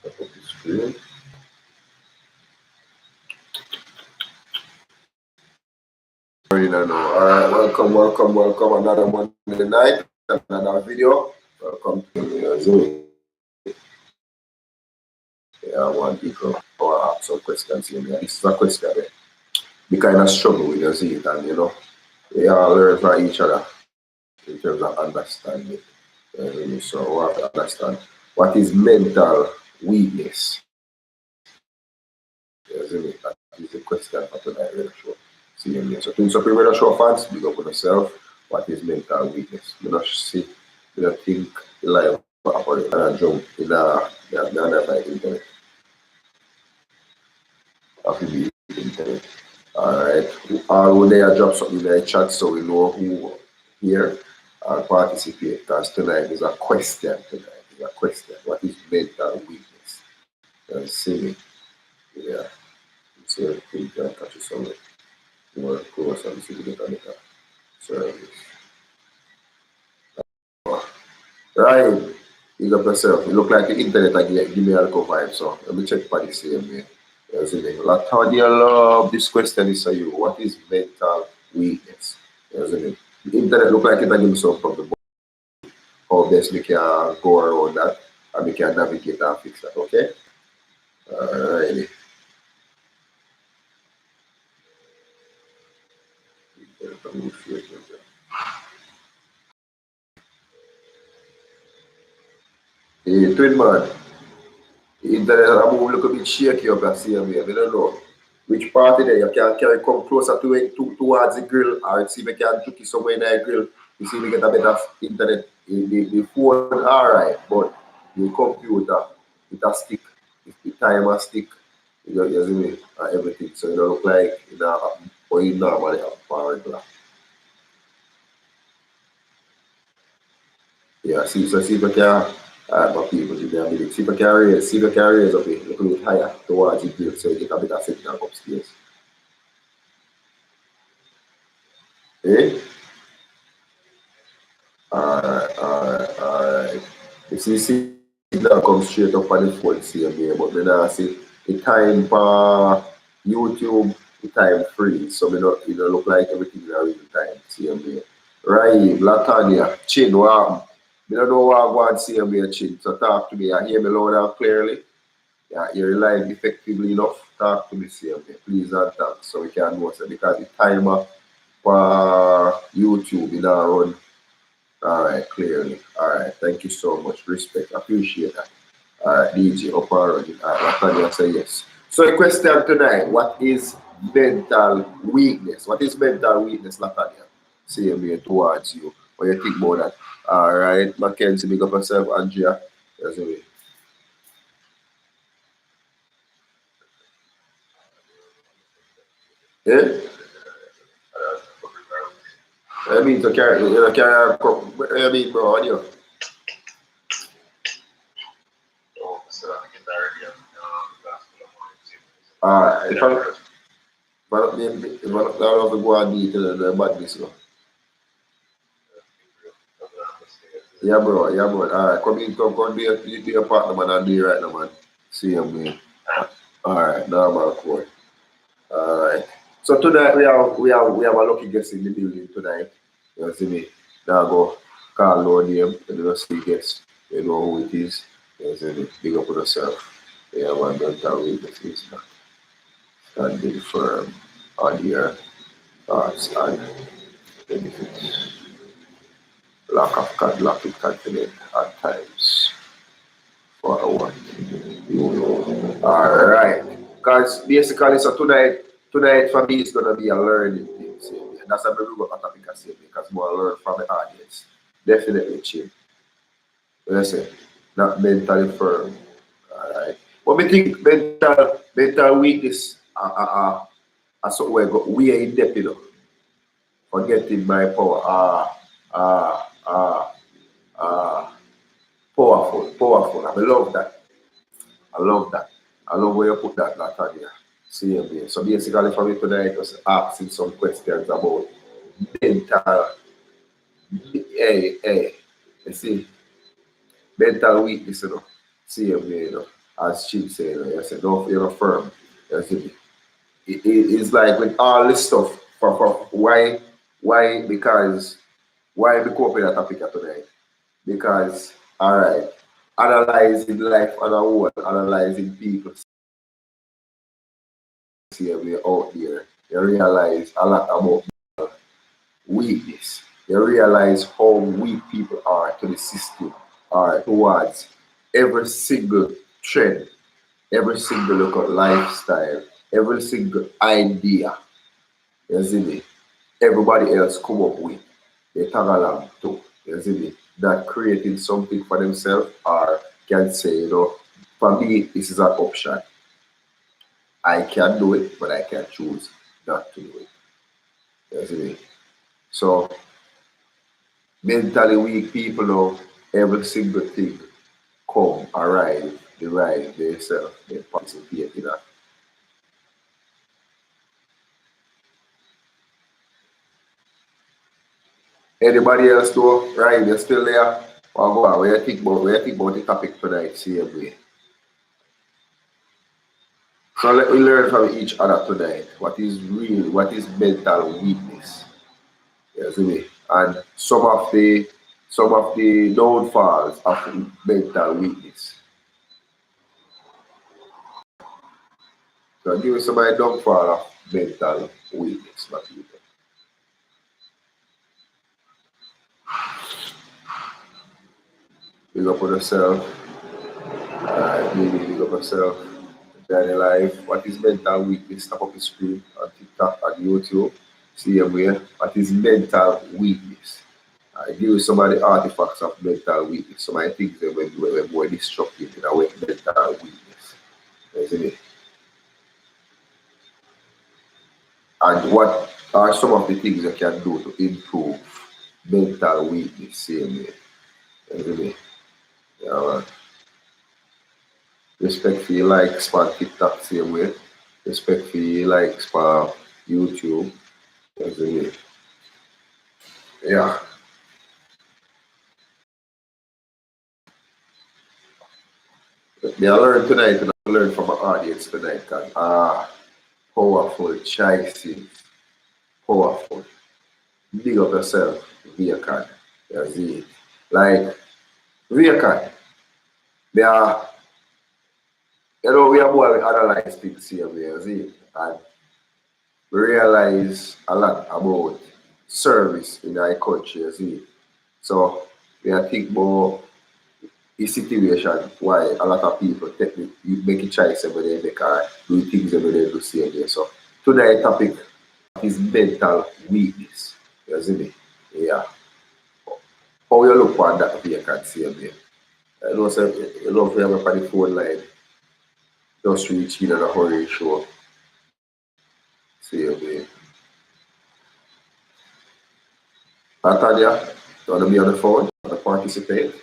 Up the screen. Alright, welcome. Another Monday night, another video. Welcome to Zoom. Yeah, I want people to ask some questions here. This is a question. We kind of struggle with your Z, and we all learn from each other in terms of understanding. So we have to understand what is mental weakness. That is the question for tonight radio show. See you so to support radio show fans, big up on yourself. What is mental weakness? You don't see, you don't think life operate and jump in the internet. Have to be internet. Alright. All they are drop something in the chat so we know who here and participate. Because tonight is a question What is mental weakness? You see me? Yeah. So I think I catch you somewhere. More close and see if you get a better service. Right. You got yourself. You look like the internet again. Give me a little vibe. So let me check for the same way. Latonia love this question is for you. What is mental weakness? The internet look like it again so from the book. How best we can go around that and we can navigate and fix that, okay? Alrighty. Hey, twin man. The internet I'm a little bit shaky up that same way. I don't know which party there you can come closer to it towards the grill or see if you can juke somewhere in the grill. You see we get a better internet. The phone alright, but the computer it a stick. The timer stick. You see me and everything. So it don't look like or you normally have for regular. Yeah, see if you can my people give me a minute. See if you can raise up a little bit higher towards the grill so you get a better signal upstairs. Eh? Alright. You see signal come straight up on the phone same way, but me now see the time for YouTube, the time free. So me not it don't look like everything in a real time same way. Right, Latanya, Chin, what? Me don't know what I want same way, Chin. So talk to me. I hear me loud and clearly. Yeah, you're live effectively enough. Talk to me same way, please and thanks. So we can know so because the timer for YouTube in our run. Alright, clearly. Alright, thank you so much. Respect, appreciate that. Alright, DJ, up and running. Alright, Latanya say yes. So the question tonight, what is mental weakness? What is mental weakness, Latanya? Same way towards you. What you think about that? Alright, Mackenzie, big up yourself, Andrea. That's the way. Yeah? I mean, to carry, I mean, bro, on you. Alright, if I don't go and detail the badness, no. Yeah, bro. Alright, come be a partner, man, and do it right now, man. See you, man. Alright, normal code. Alright. So tonight we have a lucky guest in the building tonight. You see me? Now go call Lord name, and you see guest. You know who it is. You see me? Big up on yourself. Yeah, man, don't tell me the face, man. Standing firm on your thoughts and benefits. Lack of confidence at times for what you know. Alright. Because basically, so tonight for me is gonna be a learning thing. See? And that's a very good topic I say because more learn from the audience. Definitely chill. Listen, not mentally firm. Alright. But we think mental weakness something we are in depth, you know. Forgetting my power. Powerful. I love that. I love where you put that on here. See you. So basically for me tonight was asking some questions about mental you see mental weakness, you know. See you, you know. as Chip said, I said, don't feel firm. You see, it's like with all this stuff, for why, because, why we come up with a topic tonight? Because, all right, analyzing life on a whole, analyzing people see we out there, you realize a lot about weakness. You realize how weak people are to the system or towards every single trend, every single look at lifestyle, every single idea, you see me, everybody else come up with, they tag along to, you see me, not creating something for themselves or can say, for me, this is an option. I can do it, but I can choose not to do it. You see me? So mentally weak people know every single thing come, arrive, derive themselves, they participate in that. Anybody else though, right? You're still there? Or go on, what you think about the topic tonight, same way. So let me learn from each other tonight. What is real, what is mental weakness? You see me? And some of the downfalls of mental weakness. So give me some of the downfall of mental weakness, my people. Big up on yourself. Maybe big up yourself. Daily life. What is mental weakness? Tap up the screen on TikTok and YouTube. See them where. What is mental weakness? I give you some of the artifacts of mental weakness. Some of the things that were more destructive in our mental weakness. Isn't it? And what are some of the things you can do to improve mental weakness? Same way. Isn't it? Yeah, man. Respect for your likes for TikTok, same way. Respect for your likes for YouTube. Isn't it? Yeah. Me I learn tonight and I learn from my audience tonight. And, powerful choices. Powerful. Big up yourself, Viakan. You see it. Like, Viakan, they are, we are more analyze things here, you see it. And we realize a lot about service in our country, you see it. So, we are think about the situation why a lot of people make a choice every day, make do things every day to same day. So, today's topic is mental weakness. You see me? Yeah. How you look on that vacant same day? I know say you love to have up on the phone line, just reach in a hurry show. Same day. Natalia, you want to be on the phone? Want to participate?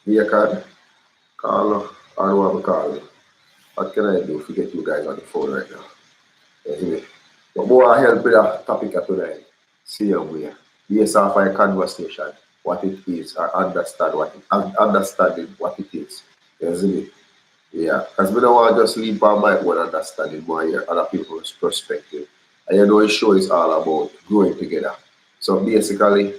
Vacant? Call or do I have a call? What can I do to get you guys on the phone right now? You see me? But more help with that topic of tonight. Same way. Based off our conversation, what it is, or understanding what it is. You see me? Yeah, because we don't want to just leave by my own understanding, more hear other people's perspective. And the show is all about growing together. So basically,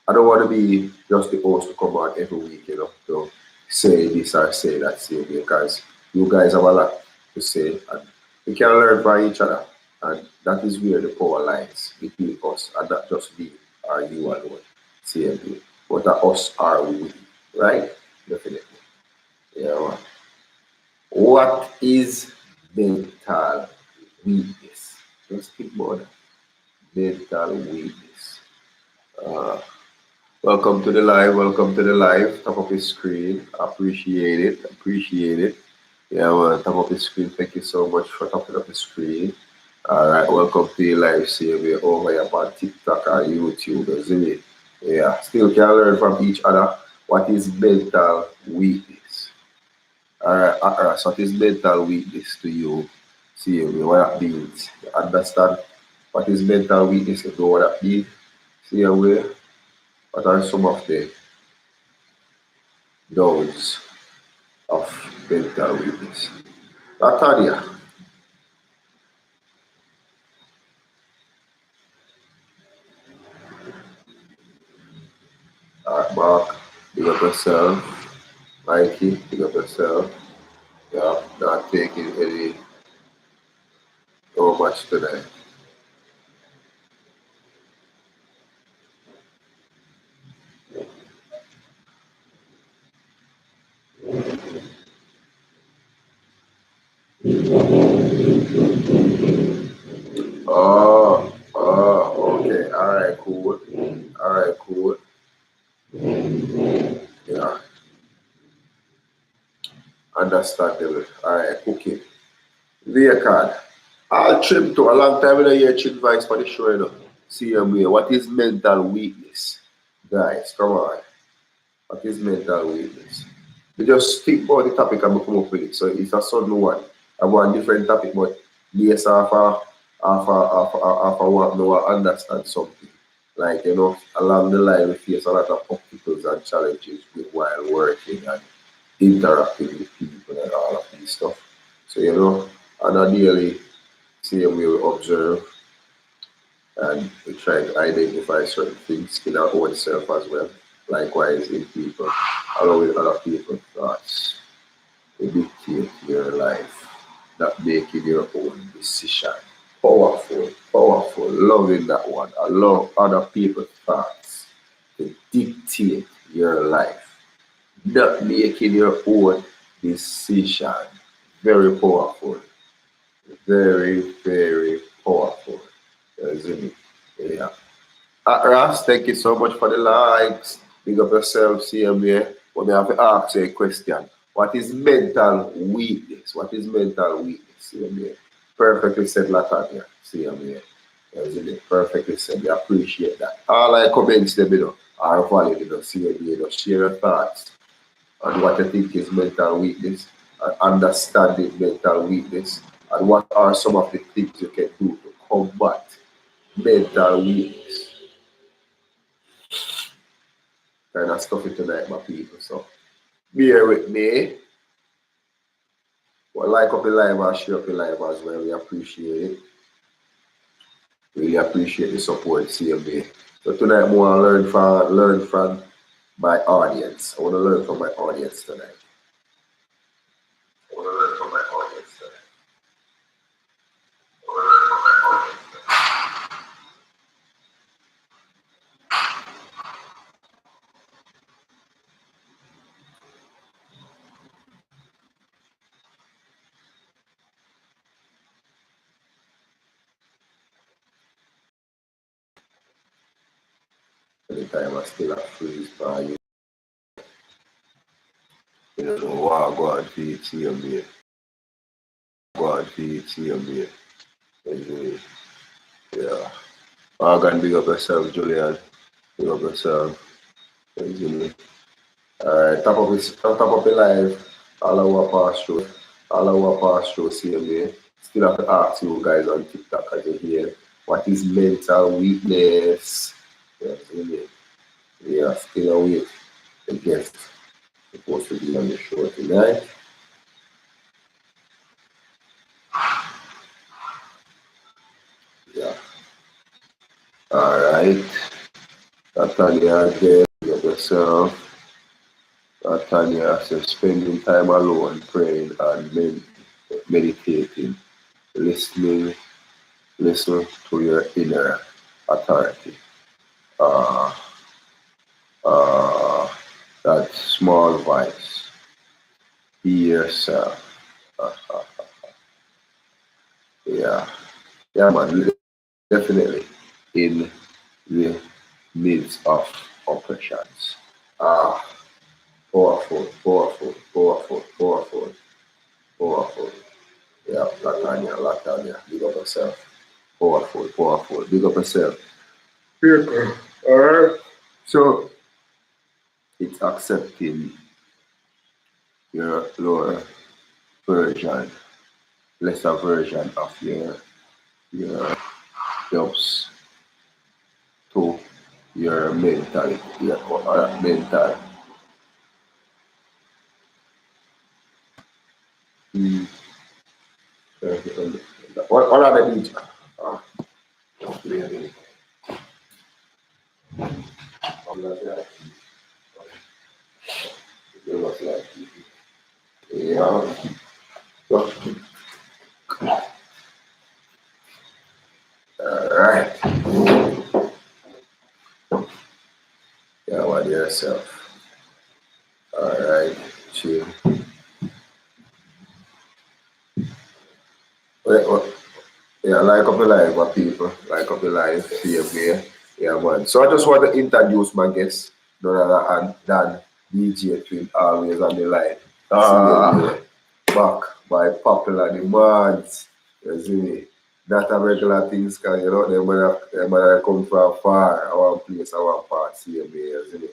I don't want to be just the host to come out every week, to say this or say that, say because you guys have a lot to say and we can learn from each other. And that is where the power lies between us and not just me or you alone, CMB, but that us are we, right? Definitely. Yeah, man. What is mental weakness? Let's think about that. Mental weakness. Uh, welcome to the live. Welcome to the live. Top of the screen. Appreciate it. Appreciate it. Yeah, well, top of the screen. Thank you so much for topping up the screen. All right. Welcome to the live. See we over here on TikTok or YouTube. Isn't it? Yeah. Still can learn from each other. What is mental weakness? So it is mental weakness to you. See what that means. You understand what is mental weakness, you know what that means. See where what are some of the downs of mental weakness. Latadia. Mark, big up yourself. Mikey, big up yourself. Yeah, not taking any much today. Okay. All right, cool. All right, cool. Yeah, understandable. All right, okay. Via card. I'll trim to a long time in a year, chin advice for the show, you know. See me. What is mental weakness? Guys, come on. What is mental weakness? We just think about the topic and we come up with it. So it's a sudden one. I want a different topic, but yes, after what no I understand something. Like, you know, along the line we face a lot of obstacles and challenges while working and interacting with people and all of these stuff. So, you know, on a daily same we will observe and we try to identify certain things in our own self as well. Likewise in people, along with other people's thoughts. To dictate your life, not making your own decision. Powerful, powerful, loving that one. Allow other people's thoughts to dictate your life, not making your own decision. Very powerful, very, very powerful. Isn't it? Yeah. Ross, thank you so much for the likes. Big up yourself, CMA. But me have to ask you a question. What is mental weakness? What is mental weakness, CMA? Perfectly said, Latanya, CMA. Isn't it? Perfectly said. We appreciate that. All I comments them, you know, are valid, you know, CMA, you know, share your thoughts on what you think is mental weakness, and understanding mental weakness, and what are some of the things you can do to combat mental weakness. Kind of stuff it tonight, my people. So bear with me. But like up the live and share up the live as well. We appreciate it. Really appreciate the support, CMB. So tonight I want to learn from my audience. I want to learn from my audience tonight. I want to learn from my audience tonight. I want to learn from my audience tonight. Anytime I still have freeze for you. You know what go on feed CMB. Go on feed CMB. Yeah. Morgan, big up yourself, Julian. Big up yourself. Alright, top up the live. All our pass through. All our pass through CMA. Still have to ask you guys on TikTok as you hear. What is mental weakness? Yeah, still awake. The guest supposed to be on the show tonight. Yeah. Alright. Natalia there, big up yourself. Tanya says spending time alone, praying and meditating, listening, listen to your inner authority. Uh, uh, that small voice, be yourself. Yeah, yeah, man, definitely in the midst of oppressions. Ah, powerful, powerful, powerful, powerful, powerful. Yeah, Latanya, big up yourself. Powerful, powerful, big up yourself. Yeah. Alright. So it's accepting your lower version, lesser version of your jobs to your mentality, your mental Mm. What are the beach? Yeah. Alright. Yeah, what yourself. Alright. Chill. Yeah, like up the live, my people. Like up the live, here. Yeah, man. So I just want to introduce my guest, none other than DJ Twin, always on the line. Back by popular demand. You see me? Not a regular things, cause you know, them when come from far, our place, our part, CMA, you see me?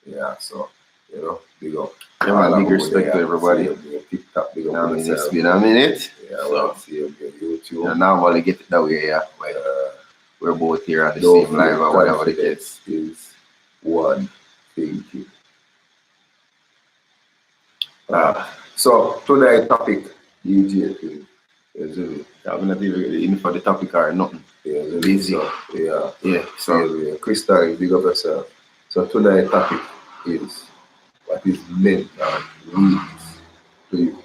Yeah, so, you know, big up. Yeah, man, big respect to everybody. Tip top, big up. I mean, it's been a minute. Yeah, so, well, CMA, YouTube. You know, normally get it that way, yeah. We're both here at the same live or whatever the case is one thing. So tonight topic, DJ thing. I'm not even in for the topic or nothing. Yeah, busy. So, yeah. So yeah. Crystal, big up yourself. So tonight topic is what is mental weakness to you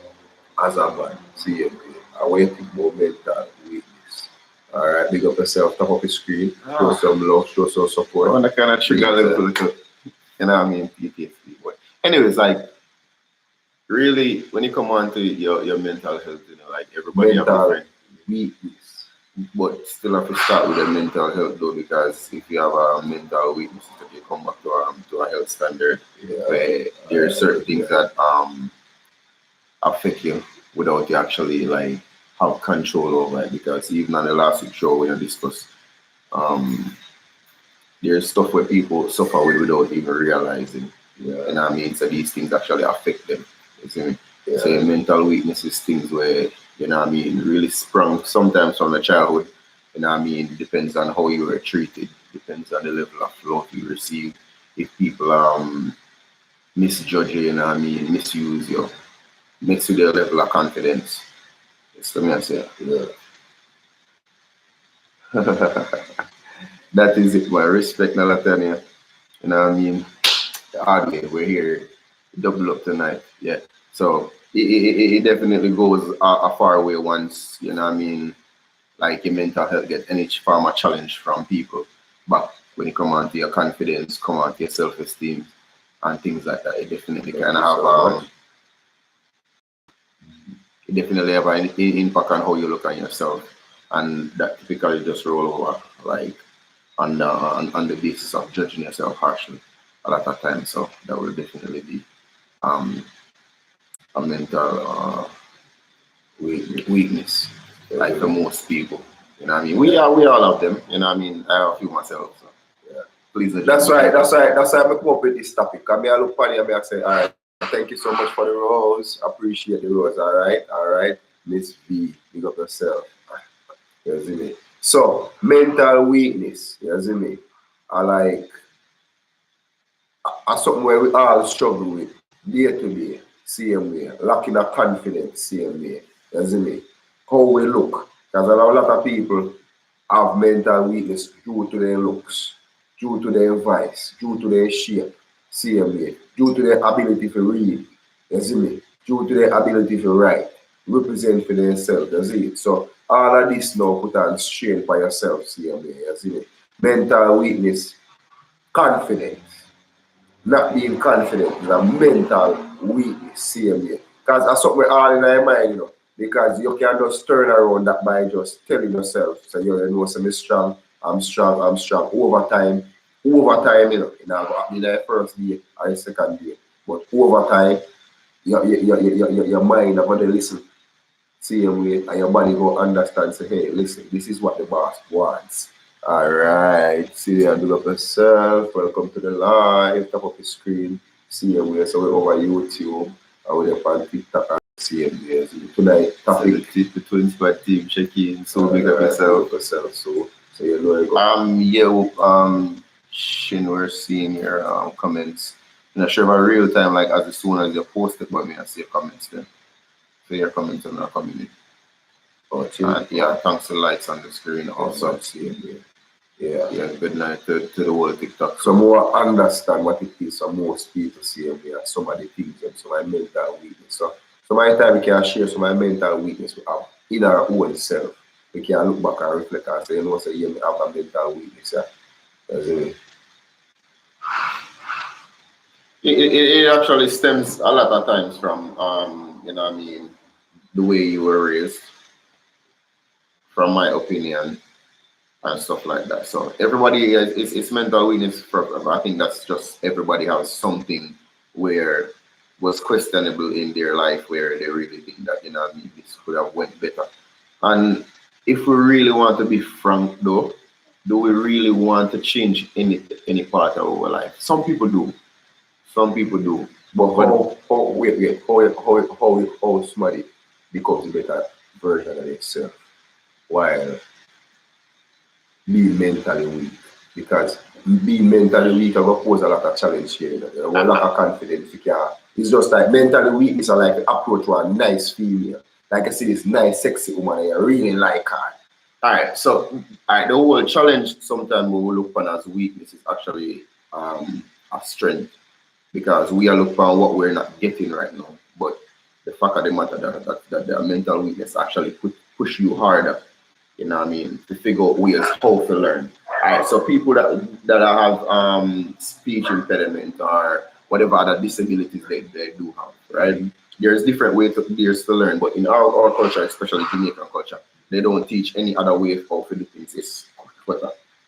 as a man. CMA. I want to think about mental weakness. Alright, big up yourself, top of the screen, show some love, show some support. I want to kind of trigger a little, you know what I mean, PTSD. But anyways, like, really, when you come on to your mental health, you know, like everybody have different weakness, but still have to start with the mental health though, because if you have a mental weakness, you come back to a health standard where there are certain things that affect you without you actually like have control over it. Because even on the last week show when I discussed, there's stuff where people suffer with without even realizing. You know what I mean? So these things actually affect them. You see me? So your mental weakness is things where, you know what I mean, really sprung sometimes from the childhood. You know what I mean? It depends on how you were treated, depends on the level of love you receive. If people misjudge you, you know what I mean, misuse you, mix with their level of confidence. That's what I say. That is it, my respect, Nalatania. You know what I mean? The hard way, we're here, double up tonight. Yeah. So it definitely goes a far way once, you know what I mean, like your mental health get any form of challenge from people. But when you come on to your confidence, come on to your self-esteem and things like that, it definitely kind of have it definitely have an impact on how you look at yourself. And that typically just roll over like on the basis of judging yourself harshly a lot of times. So that will definitely be a mental weakness, like for most people. You know what I mean? We all have them. You know what I mean? I have a few myself. So yeah, please. That's right. I come up with this topic. I mean, I look funny. I say, all right, thank you so much for the rose. Appreciate the rose. All right. Miss B, big up yourself. You see me? So mental weakness. You see me? I something where we all struggle with day to day, same way, lacking of confidence, same way. You see me? How we look. Because a lot of people have mental weakness due to their looks, due to their voice, due to their shape, same way, due to their ability to read, you see me? Due to their ability to write, represent for themselves, you see it? So all of this now put on strain for yourself, same way, you see me? Mental weakness, confidence. Not being confident is a mental weakness, same way. Because that's something all in your mind, you know. Because you can just turn around that by just telling yourself, so you know, so I'm strong. Over time, you know, it not happen in the first day or the second day. But over time, your mind is going to listen same way, and your body go understand, say, hey, listen, this is what the boss wants. All right, see you, do up yourself. Welcome to the live, top of the screen. See you, so we're over YouTube, and we're on TikTok and CMA. Tonight, topic. The Twin Squad team check-in, so big up yourself. So you know, Shin, we're seeing your comments. I'm not sure about real time, like as soon as you post it, but I see your comments then. So your comments are not coming in. Oh, And yeah, thanks to the lights on the screen also. Yeah. Good night to the whole TikTok. So more understand what it is for most people see me and some of the things and so my mental weakness. So my time we can share some of my mental weakness we have in our own self. We can look back and reflect and say, you know, say, yeah, me have a mental weakness. Yeah. That's it. It actually stems a lot of times from you know what I mean, the way you were raised, from my opinion, and stuff like that. So everybody it's mental weakness. I think that's just everybody has something where was questionable in their life where they really think that, you know what I mean, this could have went better. And if we really want to be frank though, do we really want to change any part of our life? Some people do. Some people do. But how somebody becomes a better version of themselves while being mentally weak? Because being mentally weak I pose a lot of challenge here, you know, a lot of confidence. It's just like mentally weakness are like approach to a nice female. Like I see this nice sexy woman and you really like her. Alright, so the whole challenge sometimes we will look upon as weakness is actually a strength. Because we are looking for what we're not getting right now. But the fact of the matter that the mental weakness actually push you harder, you know what I mean, to figure out ways how to learn. Alright, so people that have speech impediment or whatever other disabilities they do have, right? There's different ways to learn, but in our culture, especially Jamaican culture, they don't teach any other way of how to do things. It's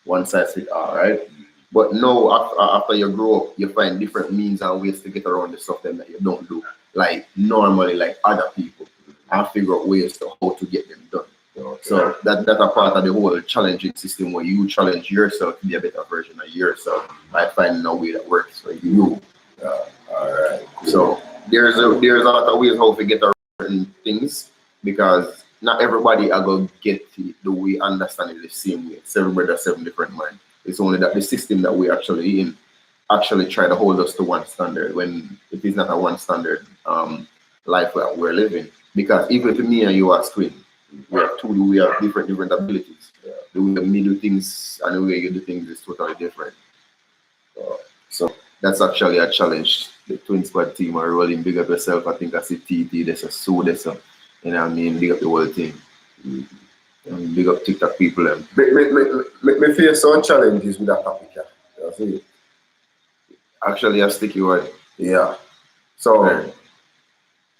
one size fits all, right? But no, after you grow up, you find different means and ways to get around the stuff that you don't do, like normally, like other people, and figure out ways to how to get them done. Okay. So that's a part of the whole challenging system where you challenge yourself to be a better version of yourself by finding a way that works for you. All right. Cool. So there's a lot of ways how to get around things because not everybody are gonna get it the way understand it the same way. So everybody has 7 different minds. It's only that the system that we actually in actually try to hold us to one standard when it is not a one standard life that we're living. Because even if me and you are twin, we have different abilities. The way me do things and the way you do things is totally different. So that's actually a challenge. The Twin Squad team are rolling. Big up yourself. I think I see TT, there's a Sue, there's a, you know what I mean, big up the whole team. Big up TikTok people. Me face some challenges with that topic. You see? Actually, a sticky one. Yeah. So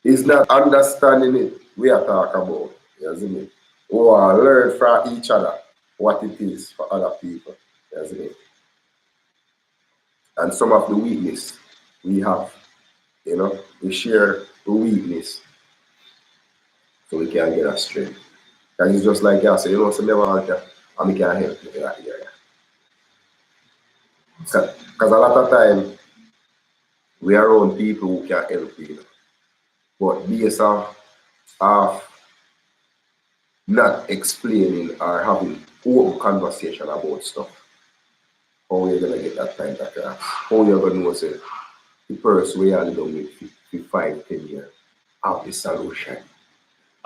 it's not understanding it we are talking about. You see me? We want to learn from each other what it is for other people. You see me? And some of the weakness we have, you know, we share the weakness so we can get a strength. Because it's just like you say, you know, so never want to, and we can help you in that area. Because a lot of time, we are around people who can help you. But based off not explaining or having open conversation about stuff, how you're going to get that kind of class? How you're going to know, say, the person we are living with for 5-10 years have the solution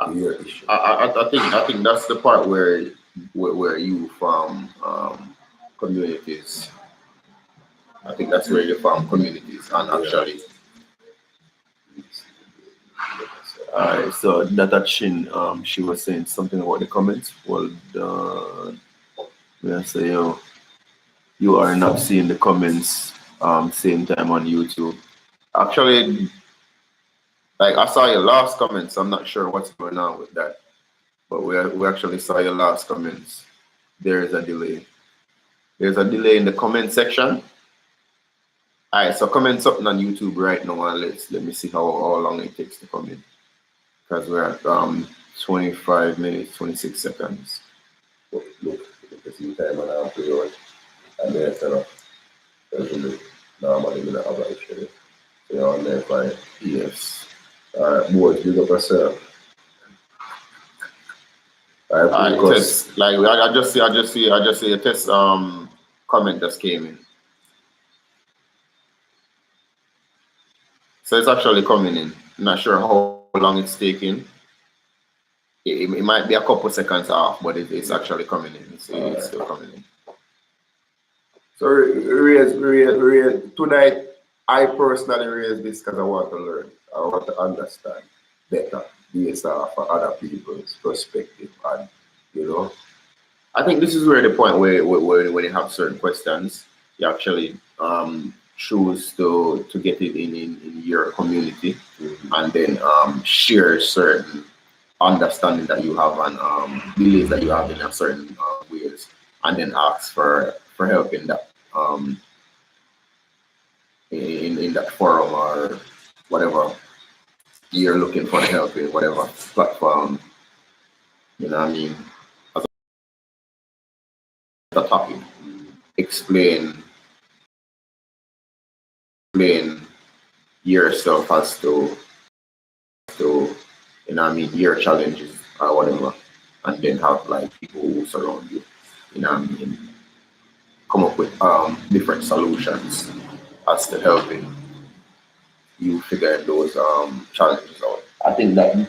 to your issue. I think that's the part where you from communities. I think that's where you found communities and actually. Alright, so Data Chin, she was saying something about the comments. Well, we say you are not seeing the comments same time on YouTube. Actually, like I saw your last comments. I'm not sure what's going on with that, but we actually saw your last comments. There is a delay. There's a delay in the comment section. Alright, so comment something on YouTube right now and let me see how long it takes to comment. Because we're at 25 minutes, 26 seconds. Look, see time and I'm period. And then set up. Normally we don't have an issue. So you're on there fine. Yes. Alright, boys, big up yourself. Alright, test. Like I just see a test comment just came in. So it's actually coming in. I'm not sure how long it's taking. It might be a couple seconds off, but it's actually coming in. It's still coming in. So tonight, I personally raise this because I want to learn. I want to understand better based off of other people's perspective, and I think this is where the point where when you have certain questions, you actually choose to get it in your community, and then share certain understanding that you have and beliefs that you have in a certain ways, and then ask for help in that in that forum or whatever you're looking for the help in, whatever platform, you know what I mean, as a topic. Explain yourself as to you know what I mean, your challenges or whatever, and then have like people who surround you, you know what I mean, come up with different solutions as to helping you figure those challenges out. I think that's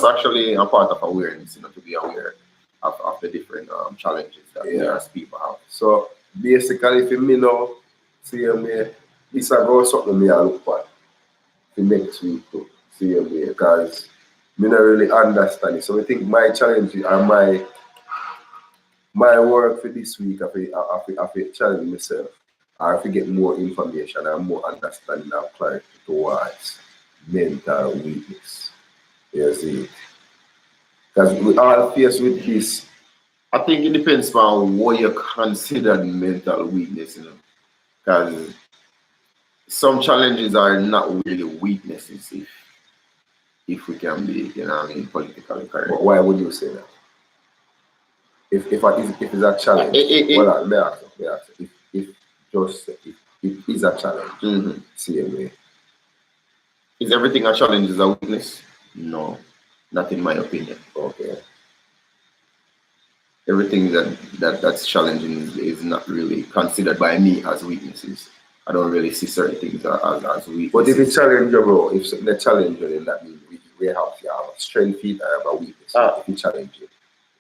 actually a part of awareness, to be aware of the different challenges that we as people have. So basically, for me now, see me, this about something me I look for the next week to see me, because me not really understand it. So I think my challenge and my work for this week, I feel challenge myself. I have to get more information and more understanding and clarity towards mental weakness. You see? Because we all faced with this. I think it depends on what you consider mental weakness, because some challenges are not really weaknesses if we can be, politically correct. But why would you say that? If it's a challenge, well, let me ask you. If it is a challenge, same way. Is everything a challenge is a weakness? No, not in my opinion. Okay. Everything that's challenging is not really considered by me as weaknesses. I don't really see certain things as weaknesses. But if it's challenging, if the challenge, then that means we have strength feet and have a weakness. If you challenge it.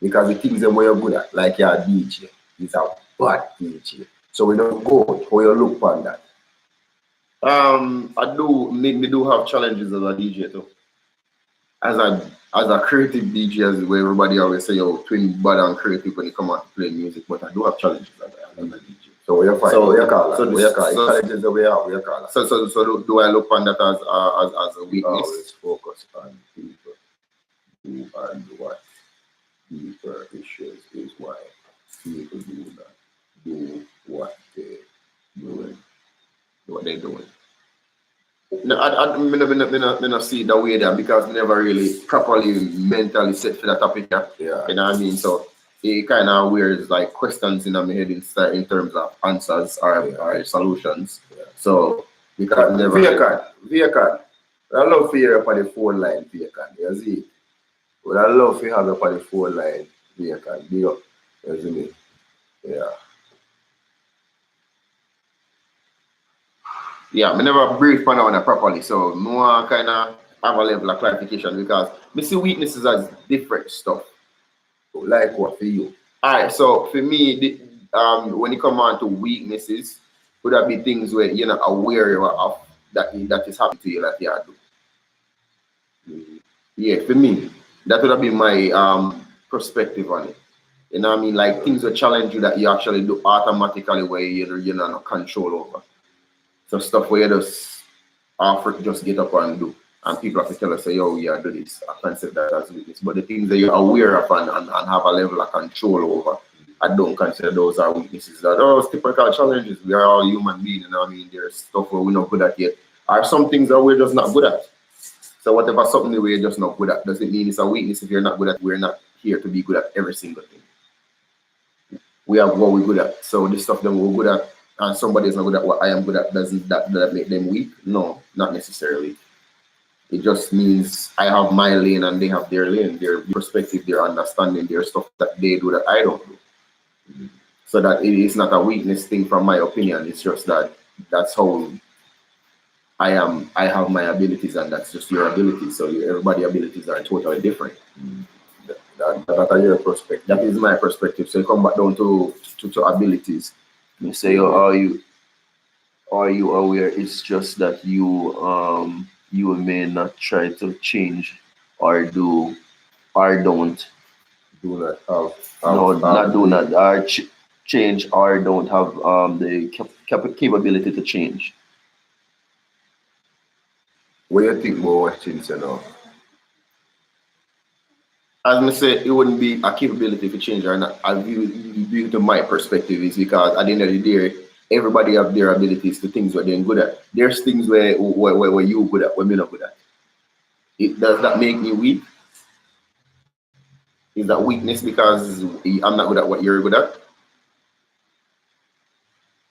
Because the things that you're good at, like your DJ, is a bad DJ. So we don't go how you look on that. I do have challenges as a DJ too. As a creative DJ, as where everybody always say, yo, twin bad and creative when you come out to play music, but I do have challenges as a DJ. So we are fine. So we are called. So we are called. Challenges that we have, we are called. So do I look on that as a weakness? Always focus on people who and what deeper issues is why people do not do what they're doing. What they're doing. No, I not see the way there because we never really properly mentally set for that topic. Yeah. You know what I mean? So it kind of wears like questions in my head in terms of answers or solutions. Yeah. So because never. Vehicle. I love to hear up on the phone line, vehicle. You see? But I love to have up on the phone line, vehicle. You see me? Yeah. Yeah, I never brief on that properly, so more kind of have a level of clarification because I see weaknesses as different stuff. Like what for you? Alright, so for me, when it comes on to weaknesses, would that be things where you're not aware of that is happening to you that you do? Yeah, for me, that would have been my perspective on it. You know what I mean? Like things that challenge you that you actually do automatically where you're not control over. So stuff where you just get up and do. And people have to tell us, say, yo, yeah, do this. I consider that as weakness. But the things that you're aware of and have a level of control over, I don't consider those are weaknesses. Those typical challenges. We are all human beings, you know what I mean? There's stuff where we're not good at yet. Or some things that we're just not good at. So whatever something that we're just not good at doesn't mean it's a weakness. If you're not good at, we're not here to be good at every single thing. We have what we're good at. So the stuff that we're good at, and somebody is not good at what I am good at, doesn't that make them weak? No, not necessarily. It just means I have my lane and they have their lane, their perspective, their understanding, their stuff that they do that I don't do. So that it is not a weakness thing from my opinion. It's just that that's how I have my abilities and that's just your abilities. So everybody's abilities are totally different. That is your perspective. That is my perspective. So you come back down to abilities. You say, are you aware? It's just that you may not try to change or do or don't. Do not have No, not do not or change or don't have the capability to change. what you think about what Chin said now? As I said, it wouldn't be a capability for change or not. I view to my perspective is because at the end of the day, everybody have their abilities to things what they're good at. There's things where you good at, where me not good at. Does that make me weak? Is that weakness because I'm not good at what you're good at?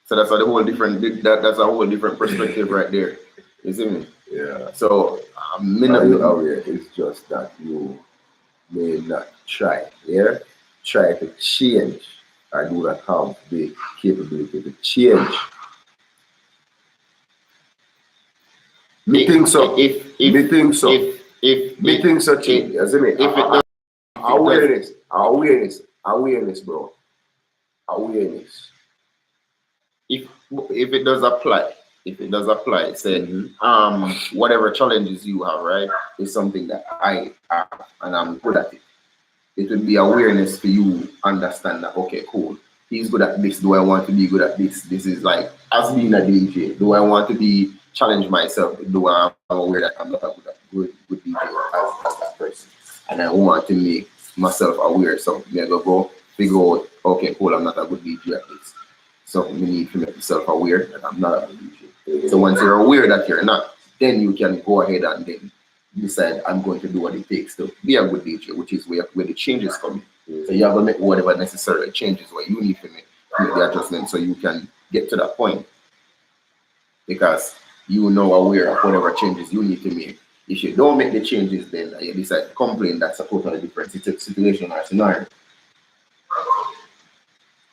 So that's a whole different that's a whole different perspective right there. You see me? Yeah. So Are you aware? It's just that you may not try. Yeah? Try to change. I do not have the capability to change. Me think so. Me think so. Me think so, Chin. You see me? Awareness, bro. Awareness. If it does apply, say whatever challenges you have, right, is something that I have and I'm good at it. It would be awareness for you understand that okay, cool. He's good at this. Do I want to be good at this? This is like as being a DJ. Do I want to be challenge myself? Do I'm aware that I'm not a good DJ as that person, and I want to make myself aware. So I go figure out. Okay, cool. I'm not a good DJ at this. So you need to make yourself aware that I'm not a good DJ. So once you're aware that you're not, then you can go ahead and then decide I'm going to do what it takes to be a good DJ, which is where the changes come in. So you have to make whatever necessary changes where you need to make the adjustment so you can get to that point. Because you know aware of whatever changes you need to make. If you don't make the changes, then you decide to complain, that's a totally different situation or scenario.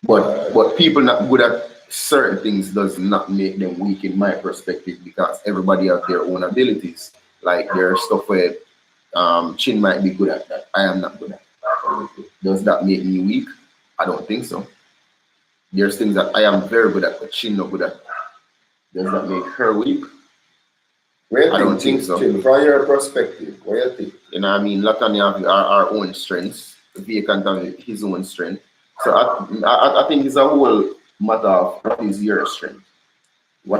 But people not good at certain things does not make them weak in my perspective because everybody have their own abilities. Like there's stuff where Chin might be good at that I am not good at. Does that make me weak? I don't think so. There's things that I am very good at but Chin not good at. Does that make her weak? I don't think so. Chin, from your perspective, what do you think? You know what I mean? Latanya have our own strengths. Vacant have his own strength. So I think it's a whole matter of what is your strength, and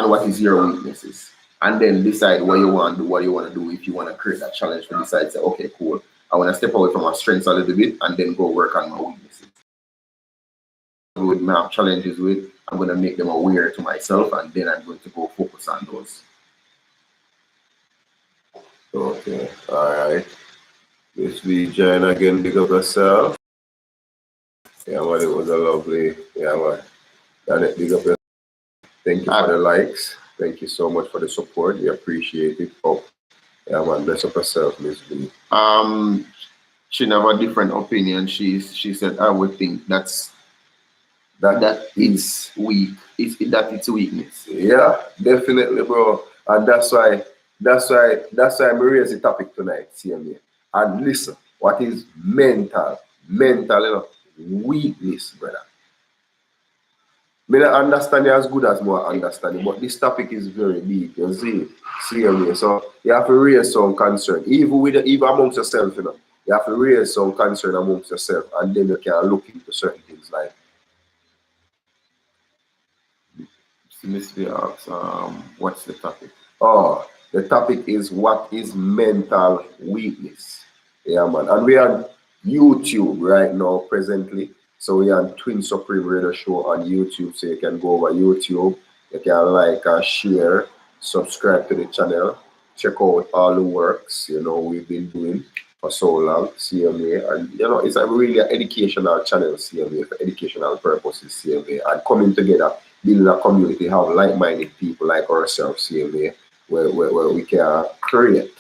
what is your weaknesses, and then decide what you want to do, what you want to do. If you want to create that challenge, to decide, say, okay, cool, I want to step away from my strengths a little bit and then go work on my weaknesses. With my challenges with, I'm going to make them aware to myself, and then I'm going to go focus on those. Okay, all right. Miss V Jane again, big up yourself. Yeah, man, it was a lovely, yeah, man. Janet, big up yourself. Thank you for the likes. Thank you so much for the support. We appreciate it. Oh, yeah, man, bless up yourself, Miss V. She have a different opinion. She said, I would think that is weak. It's weakness. Yeah, definitely, bro. And that's why I raise the topic tonight, see me. And listen, what is mental, weakness, brother. I don't understand it as good as more understanding, but this topic is very deep, you see me. So you have to raise some concern, even amongst yourself, you know. You have to raise some concern amongst yourself, and then you can look into certain things like. Miss V asks, what's the topic? Oh, the topic is what is mental weakness. Yeah, man. And we are on YouTube right now, presently. So we are on Twin Supreme Radio Show on YouTube. So you can go over YouTube. You can like and share, subscribe to the channel, check out all the works, you know, we've been doing for so long, CMA. And, you know, it's a really educational channel, CMA, for educational purposes, CMA. And coming together, building a community, have like-minded people like ourselves, CMA, where we can create.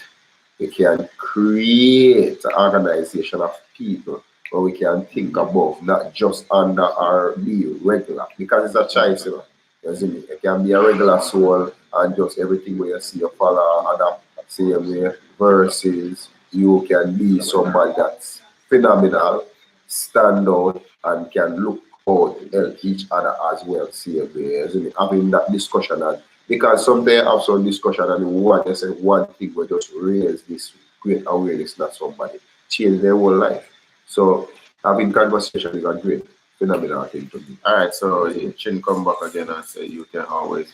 We can create an organization of people where we can think above, not just under or be regular, because it's a choice, you know. You see me? You can be a regular soul and just everything where you see you follow, adapt, same way, versus you can be somebody that's phenomenal, stand out, and can look out, help each other as well, same way, isn't it? Having that discussion, and because sometimes have some discussion and one they say one thing will just raise this great awareness that somebody change their whole life. So having conversation is a great phenomenal thing to do. All right, so Chin come back again and say you can always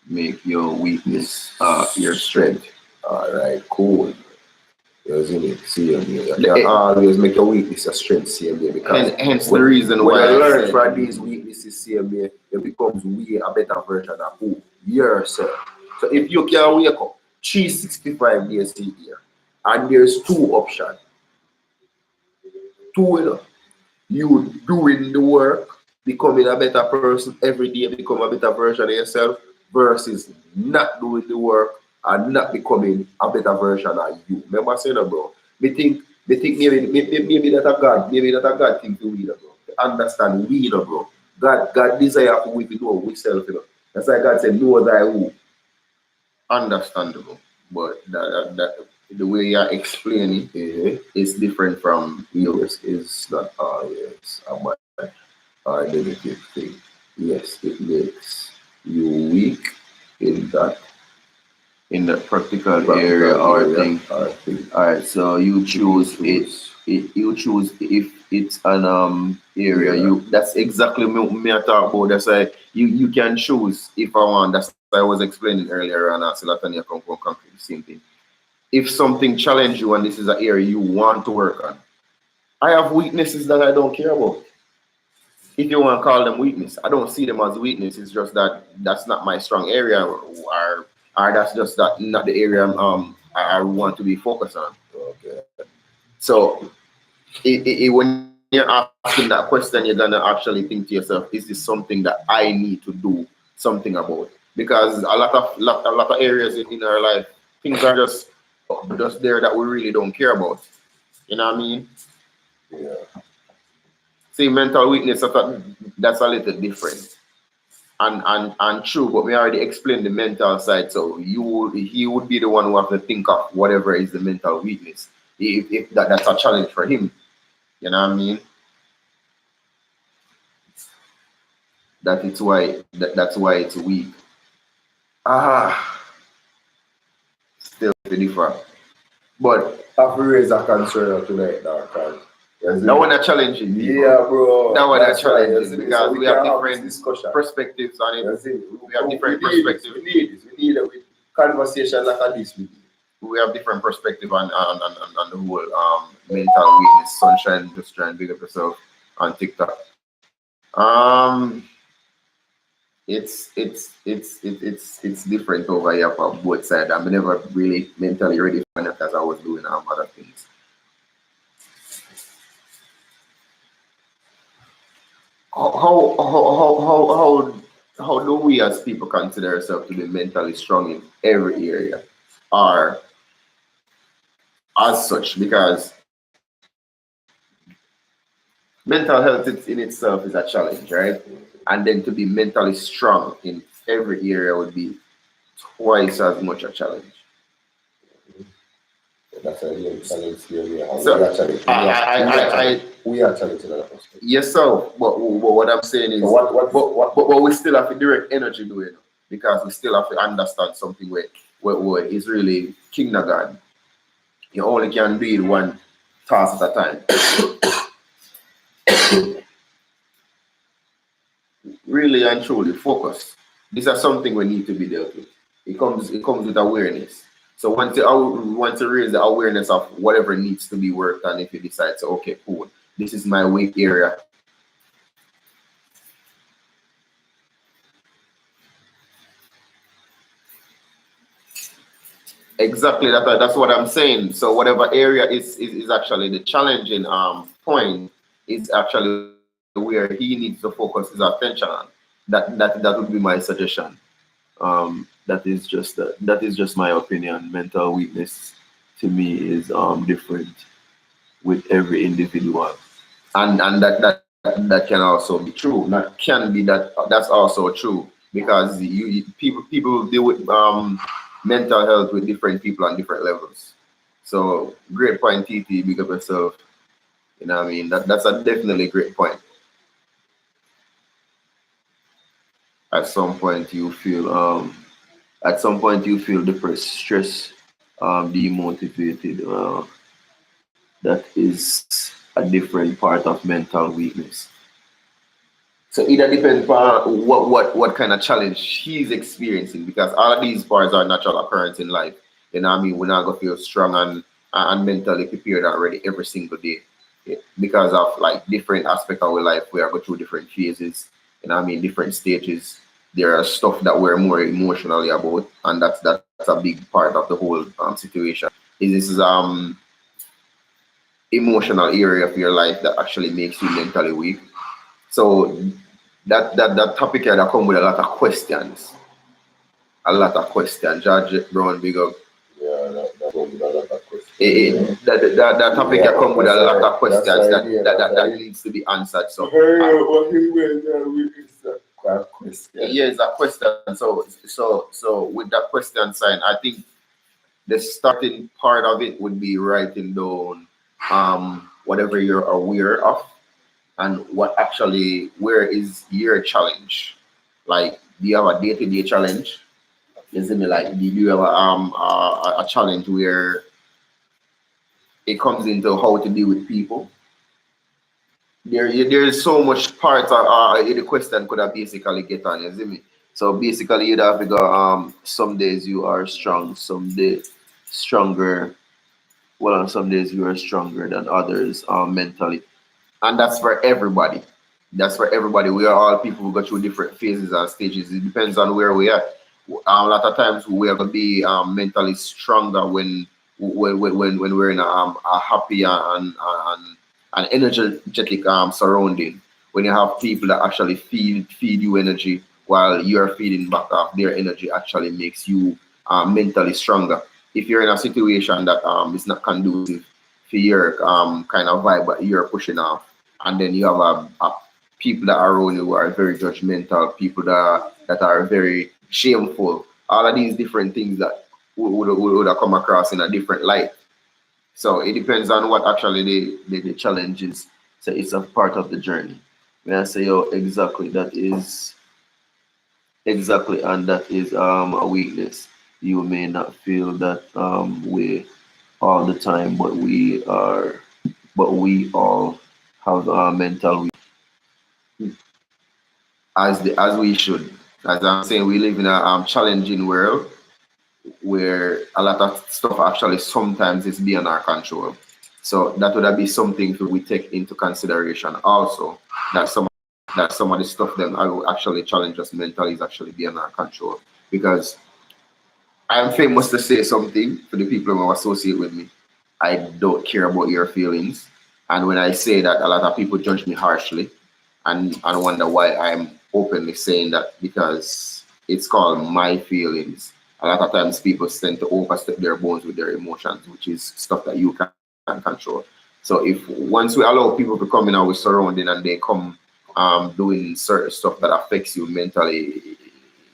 make your weakness your strength. All right, cool. You see me? See me. You can always make your weakness a strength, same way. Because Hence the reason when why you I learn said- from these weaknesses, same way, you becomes way a better version of who yourself. So if you can wake up 365 days a year, and there's two options. Two, you know, you doing the work, becoming a better person every day, become a better version of yourself, versus not doing the work and not becoming a better version of you. Remember saying that, bro? Me think maybe that a God thing to we, bro. To understand we, bro. God desire for we to know we self, you know. That's why God said, know thy who. Understandable, but that the way you're explaining is different from yours. Is not always a bad identity thing. Yes, it makes you weak in that In the practical area or thing. thing. All right, so you choose it. You choose if it's an area. Yeah. You that's exactly me I talk about. That's why you can choose if I want. That's what I was explaining earlier on. Latanya come from concrete. Same thing. If something challenge you and this is an area you want to work on, I have weaknesses that I don't care about. If you want to call them weakness, I don't see them as weakness. It's just that that's not my strong area, or that's just that not the area I want to be focused on. Okay. So when you're asking that question, you're gonna actually think to yourself, is this something that I need to do something about? Because a lot of areas in our life, things are just there that we really don't care about. You know what I mean? Yeah. See, mental weakness, I thought that's a little different. And true, but we already explained the mental side. So he would be the one who have to think of whatever is the mental weakness. If that's a challenge for him. You know what I mean? That's why it's weak. Still different. But I've raised a concern tonight, dog. that one a challenging. Yeah, bro. That one a That's right. challenging because we have different discussion. perspectives on it. We have different We perspectives. need it. With conversation like this. We have different perspective on the whole mental weakness. Sunshine, just trying to big up yourself on TikTok. It's different over here for both sides. I'm never really mentally ready for it as I was doing other things. How do we as people consider ourselves to be mentally strong in every area, or as such? Because mental health in itself is a challenge, right? And then to be mentally strong in every area would be twice as much a challenge. That's a real challenge here. So, we are challenging that perspective. Yes, so but what I'm saying is, but we still have to direct energy to it, because we still have to understand something where is really kindergarten. You only can do it one task at a time. Really and truly focus. These are something we need to be dealt with. It comes with awareness. So once you raise the awareness of whatever needs to be worked on, if you decide, so okay, cool, this is my weak area. Exactly, that's what I'm saying. So whatever area is actually the challenging point is actually where he needs to focus his attention on. That would be my suggestion. That is just my opinion. Mental weakness to me is different with every individual, and that that can also be true. That can be that's also true because people deal with mental health with different people on different levels. So great point, TT. Big up yourself. You know what I mean? That's a definitely great point. At some point you feel depressed, stressed, demotivated. That is a different part of mental weakness. So it depends on what kind of challenge he's experiencing because all of these parts are natural occurrence in life. You know what I mean? We're not gonna feel strong and mentally prepared already every single day. Yeah, because of like different aspects of our life, we are going through different phases, you know what I mean, different stages. There are stuff that we're more emotionally about, and that's a big part of the whole situation. This is emotional area of your life that actually makes you mentally weak. So that topic here that come with a lot of questions. A lot of questions. George Brown, big up. Yeah, that comes with a lot of questions. That topic here come with a lot of questions that needs to be answered. So what he went with is a question. yeah, it's a question. So with that question sign, I think the starting part of it would be writing down whatever you're aware of and where is your challenge? Like, do you have a day-to-day challenge? You see me, like, do you have a challenge where it comes into how to deal with people? There's so much parts the question could have basically get on, you see me? So basically you'd have to go, some days you are strong, some days stronger. Well, on some days you are stronger than others mentally. And that's for everybody. That's for everybody. We are all people who go through different phases and stages. It depends on where we are. A lot of times we are gonna be mentally stronger when we're in a happy and energetic surrounding. When you have people that actually feed you energy while you're feeding back off their energy, actually makes you mentally stronger. If you're in a situation that is not conducive for your kind of vibe that you're pushing off, and then you have people that are around you who are very judgmental, people that are very shameful, all of these different things that would have come across in a different light. So it depends on what actually the challenge is. So it's a part of the journey. When I say, oh, exactly, that is exactly, and that is a weakness. You may not feel that way all the time, but we all have mental weakness, as we should. As I'm saying, we live in a challenging world where a lot of stuff actually sometimes is beyond our control. So that would be something we take into consideration also, that some of the stuff that I will actually challenge us mentally is actually beyond our control. Because I'm famous to say something for the people who associate with me. I don't care about your feelings. And when I say that, a lot of people judge me harshly and wonder why I'm openly saying that, because it's called my feelings. A lot of times people tend to overstep their bounds with their emotions, which is stuff that you can't control. So if once we allow people to come in our surrounding and they come doing certain stuff that affects you mentally,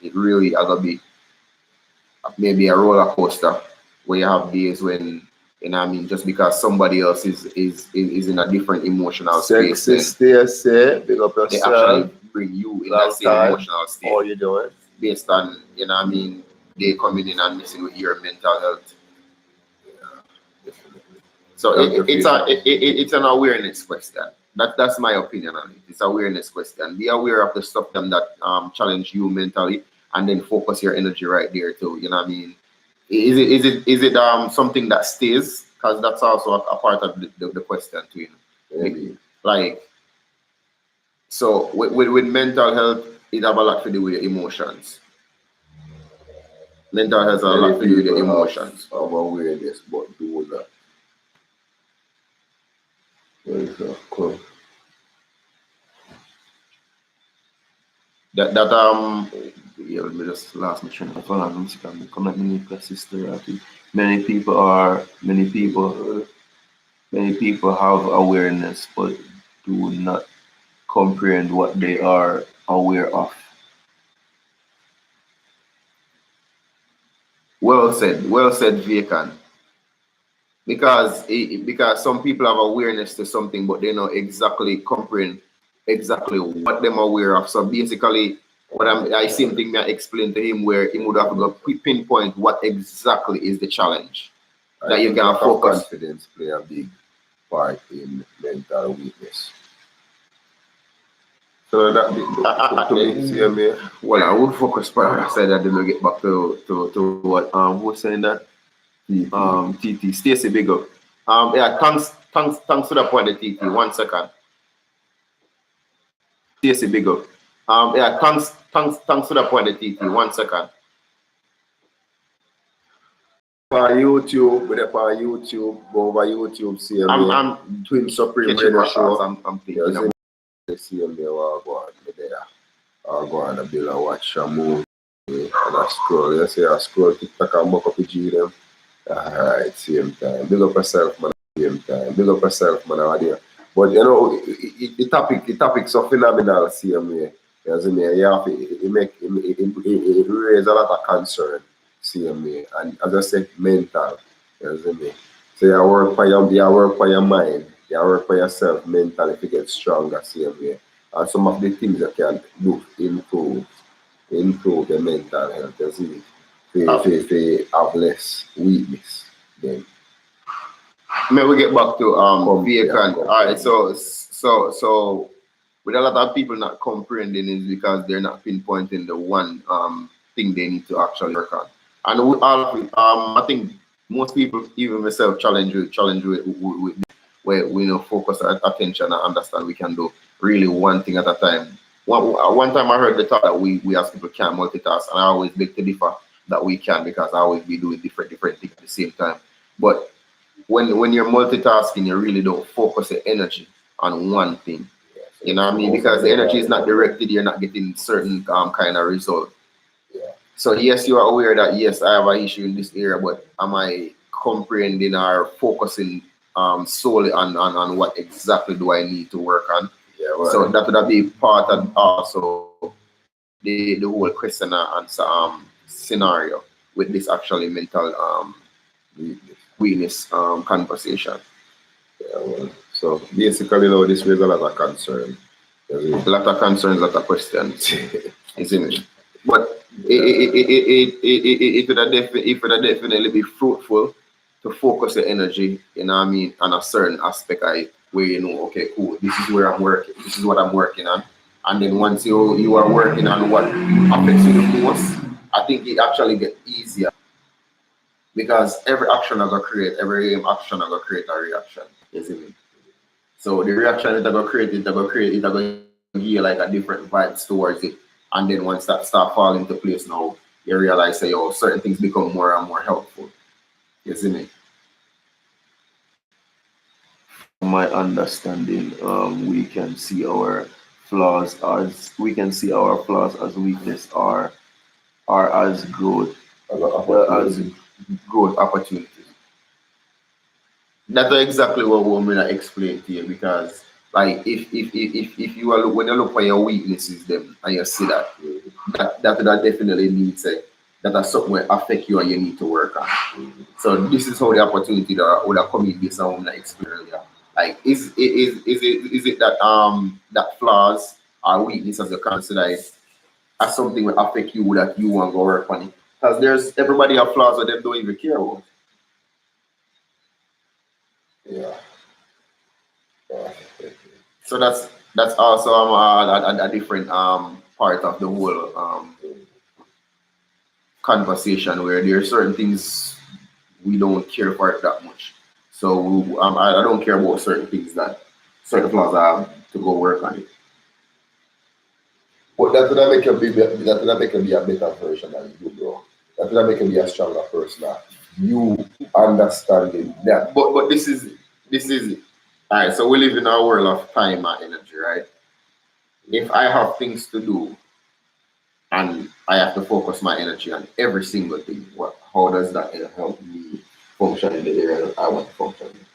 it really has to be maybe a roller coaster where you have days when, you know what I mean, just because somebody else is in a different emotional space, Stay safe, big up they yourself. actually bring you in that same emotional state. How you doing? Based on, you know what I mean, they coming in and messing with your mental health. So it's an awareness question. That's my opinion on it. It's awareness question. Be aware of the stuff that challenge you mentally, and then focus your energy right there too. You know what I mean? Is it something that stays? Because that's also a part of the question too. You know? Maybe. Like, so with mental health, it have a lot to do with your emotions. Mental health has a lot to do with your emotions. Of awareness, but do that. Cool. That yeah, let me just last my train of thought. I'm just gonna come at me sister. I think many people have awareness but do not comprehend what they are aware of. Well said, Vacant. Because some people have awareness to something, but they don't exactly comprehend exactly what them aware of. So basically, I same thing I explained to him where he would have to go pinpoint what exactly is the challenge that you can focus. Confidence play a big part in mental weakness. So that to me, see me. Well, I would focus on I said that then we get back to what who was saying that? TT Stacy, big up. Yeah, thanks to the point of TT. 1 second. Stacy, big up. Yeah, thanks to the point of TT. 1 second. On YouTube, go over YouTube, see me. I'm Twin Supreme catching Radio my Show. thoughts. I'm thinking You about see me, I'll go on there. I'll go on a bill and watch a movie. And I scroll, you see, I scroll TikTok and buck up the G them. Alright, same time. Big up yourself, man. Same time. Big up yourself, man. Out there. But you know, the topic so phenomenal, same way. You see me, you have it raise a lot of concern, same way. And as I said, mental. You see me. So you work for your mind, you work for yourself mentally to get stronger, same way. And some of the things that can do improve the mental health, you see me. They have less weakness then. May we get back to Vacant. Alright, so with a lot of people not comprehending is because they're not pinpointing the one thing they need to actually work on. And with all of it, I think most people, even myself, challenge with where we focus our attention and understand we can do really one thing at a time. One time I heard the thought that we as people can multitask, and I always beg to differ that we can, because I always be doing different things at the same time. But when you're multitasking, you really don't focus your energy on one thing. You know what I mean? Because the energy is not directed, you're not getting certain kind of result. Yeah. So yes, you are aware that yes, I have an issue in this area, but am I comprehending or focusing solely on what exactly do I need to work on? Yeah, well, So that would be part of also the whole question and answer scenario with this actually mental weakness conversation. yeah, well. So basically, though, this raises a lot of concern. A lot of concerns, a lot of questions, isn't it? But it would definitely be fruitful to focus the energy, you know what I mean, on a certain aspect where you know, okay, cool, this is where I'm working, this is what I'm working on. And then once you are working on what affects you the most, I think it actually gets easier. Because every action I go create, every action I go create a reaction, isn't it? So the reaction that I go create, it I go give you like a different vibes towards it. And then once that start falling into place now, you realize say, oh, certain things become more and more helpful. Isn't it? From my understanding, we can see our flaws as weakness or as growth as growth opportunities. That's exactly what we're gonna explain to you, because like if you are when you look for your weaknesses them and you see that definitely means that that's something will affect you and you need to work on. So this is how the opportunity that would have come in based on what I explained earlier. Like is it that that flaws or weaknesses you consider it as something will affect you that you want to go work on it? Because there's everybody have flaws that they don't even care about. Yeah. So that's also a different part of the whole conversation where there are certain things we don't care for it that much. So I don't care about certain things that certain flaws I have to go work on it. But that would make you be a better version than you, bro. That would make you be a stronger person. You understanding that. But this is all right. So we live in a world of time and energy, right? If I have things to do and I have to focus my energy on every single thing, how does that help me function in the area that I want to function in?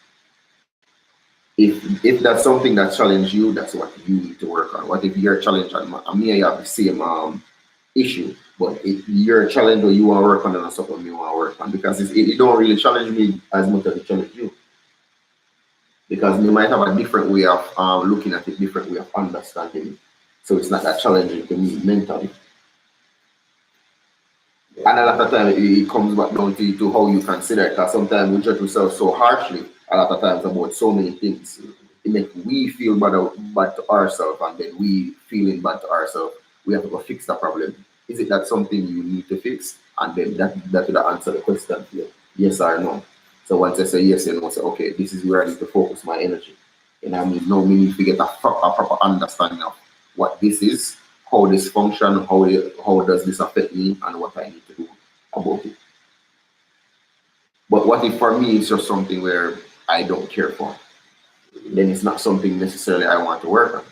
if that's something that challenges you, that's what you need to work on. What if you're challenged and me and you have the same issue, but if you're challenged or you want to work on it, that's something you want to work on, because it don't really challenge me as much as it challenges you, because we might have a different way of looking at it, different way of understanding it. So it's not that challenging to me mentally. And a lot of times it comes back down to how you consider it, because sometimes we judge ourselves so harshly a lot of times about so many things. It makes we feel bad to ourselves, and then we feeling bad to ourselves. We have to go fix the problem. Is it that something you need to fix? And then that will answer the question here. Yes or no. So once I say yes, you know, say, okay, this is where I need to focus my energy. And I mean, no, we need to get a proper understanding of what this is, how this function, how does this affect me, and what I need to do about it. But what if for me it's just something where I don't care for? Then it's not something necessarily I want to work on.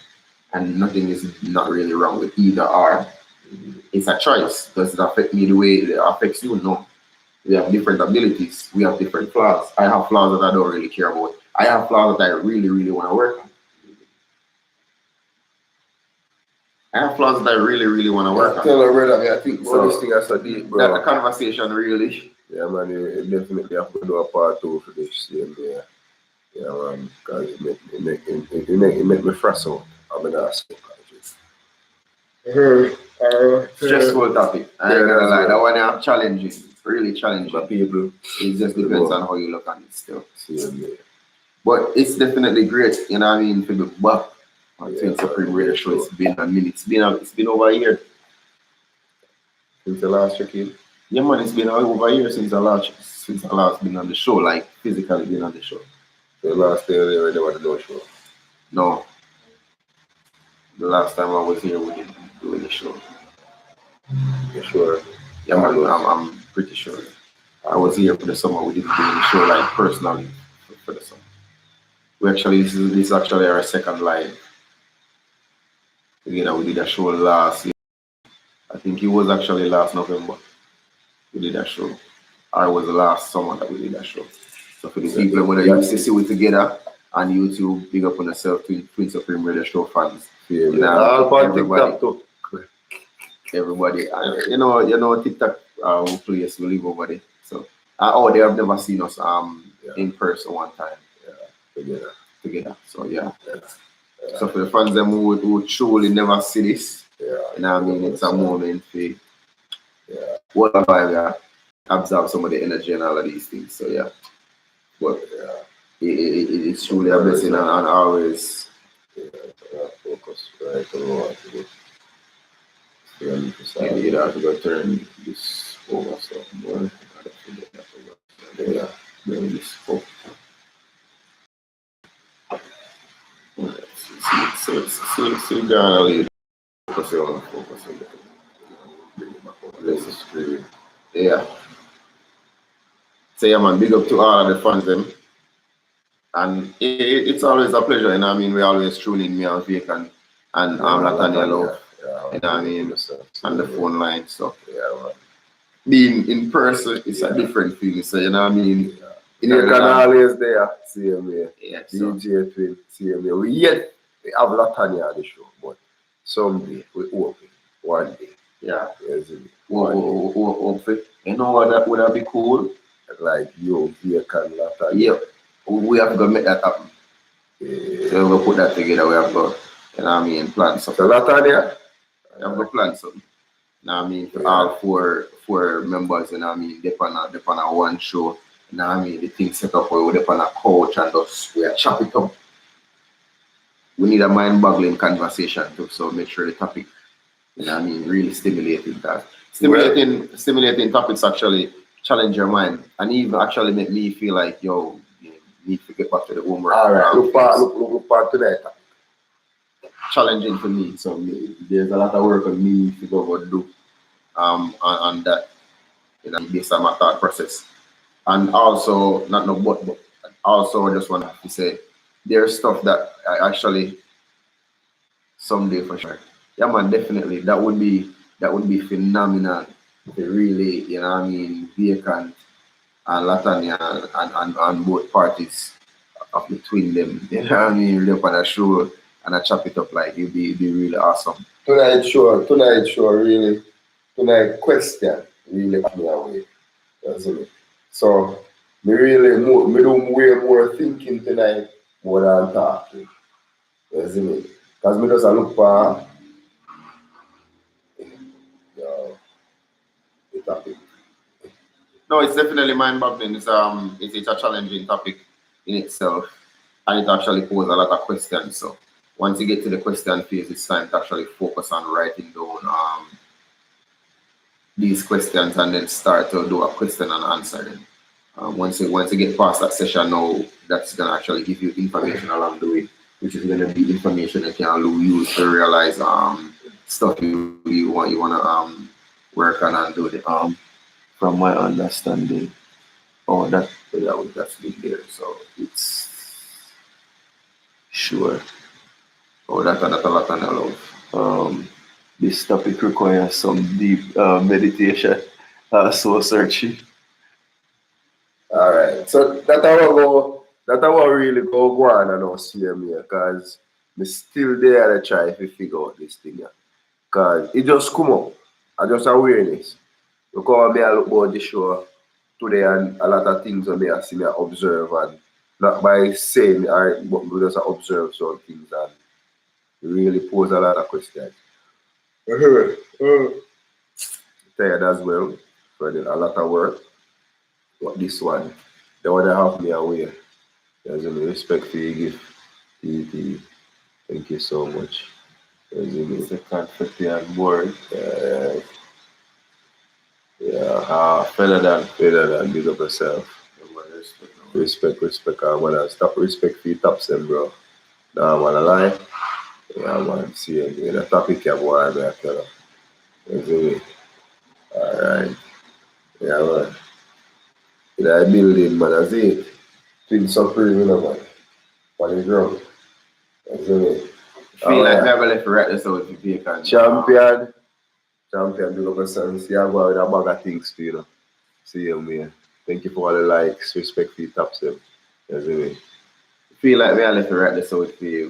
And nothing is not really wrong with either or. It's a choice. Does it affect me the way it affects you? No. We have different abilities. We have different flaws. I have flaws that I don't really care about. I have flaws that I really, really want to work on. I have flaws that I really, really want to work on. Tell her, brother, I think So, this thing has to deep, bro. That conversation really. Yeah, man, you definitely have to do a part 2 for this same day. Yeah, man, because it make me fresh out. I'm gonna ask you, Stressful topic. I ain't gonna lie, that one I'm challenging. It's really challenging. but people, It just depends on how you look at it still. same day. But it's definitely great, you know what I mean, for the back on Yeah, Twin Supreme Radio Show. sure. It's been a minute. It's been over a year. Since the last check-in, Yeah, man, it's been over a year since I last been on the show, like physically been on the show. the last day they were the no show. No. The last time I was here, we didn't do the show. You sure? Yeah, man, I'm pretty sure. I was here for the summer. We didn't do the show like personally for the summer. This is actually our second live. You know, we did a show last year. I think it was actually last November. We did a show. I was the last summer that we did a show. So for the people when I used to see we together on YouTube, big up on yourself, Twin Supreme Radio Show fans. Yeah, You know, all on everybody. TikTok too. Everybody, you know, TikTok place we live over there. So, they have never seen us in person one time together. So yeah. So for the fans them who truly never see this, you know what I mean, it's a moment for what I absorb some of the energy and all of these things. So yeah, but it's truly a blessing and always Focus right on what to do. you have to go turn this over so more. Yeah, bring this up. So gonna leave. Focus on. Bring it back over. Let's just scream. Yeah. So yeah, man, big up to all of the fans them. And it's always a pleasure, you know what I mean? We always tune in, me and Vic and Latanya Love, you know what I mean? On the phone line, so man. being in person is a different feeling, so you know what I mean? You can always there, same way. Yeah, so DJ Twin, same way. We yet have Latanya on the show, but someday we open one day. yeah. Yes, Hopefully. You know what, that would that be cool? like you, Vic and Latanya. Yeah. We have to make that happen. So we'll put that together, we have to, you know what I mean, plan So something. Latanya, We have to plan something. You know what I mean? For all four members, you know what I mean, they on a one show, you know what I mean, the thing set up where we're on a couch and just we are chop it up. We need a mind-boggling conversation too, so make sure the topic, you know what I mean, really stimulating that. Stimulating topics actually challenge your mind and even actually make me feel like, yo, you need to get back to the homework. all right, look part to that. Challenging for me, so there's a lot of work on me to go and do on that, you know, based on my thought process. And also, not no but also I just want to say there's stuff that I actually someday for sure. Yeah, man, definitely that would be phenomenal. To really, you know what I mean, Vacant and Latanya and both parties of the twin them. You know what I mean? Really up on a show and I chop it up like it'd be really awesome. Tonight question really put me away. That's it. So me do way more thinking tonight more than talking. That's it. Because me just look for the topic. No, it's definitely mind-boggling. It's a challenging topic in itself, and it actually poses a lot of questions. So once you get to the question phase, it's time to actually focus on writing down these questions and then start to do a question and answering. Once you get past that session, now that's gonna actually give you information along the way, which is gonna be information that you can use to realize stuff you wanna work on and do the From my understanding, that's been there. So it's sure. that's a lot on the love. This topic requires some deep meditation, soul searching. All right. So that's how I really go on and now see me because me still there to try to figure out this thing. Because it just come up. I just awareness. Because me I look about the show today and a lot of things that I see me observe and not by saying but we just observe some things and really pose a lot of questions. Tired as well for a lot of work. But this one, the one that helped me away. There's a respect for you give. TT. Thank you so much. It's a confident word. Feather than, big up yourself. Respect. I wanna stop respect for your tops them, bro. Nah, I wanna lie. Yeah, I wanna see you. The topic you boy, I tell you. Alright. Yeah, man. The building, man, that's it. Things suffering, you know, man. On the ground. That's it. Feel like never left right this out if you can. Champion, big up yourself. See, I go with a bag of things to you know. See you, man. Thank you for all the likes, respect for your tops, them. That's it. Feel like we are left right this out for you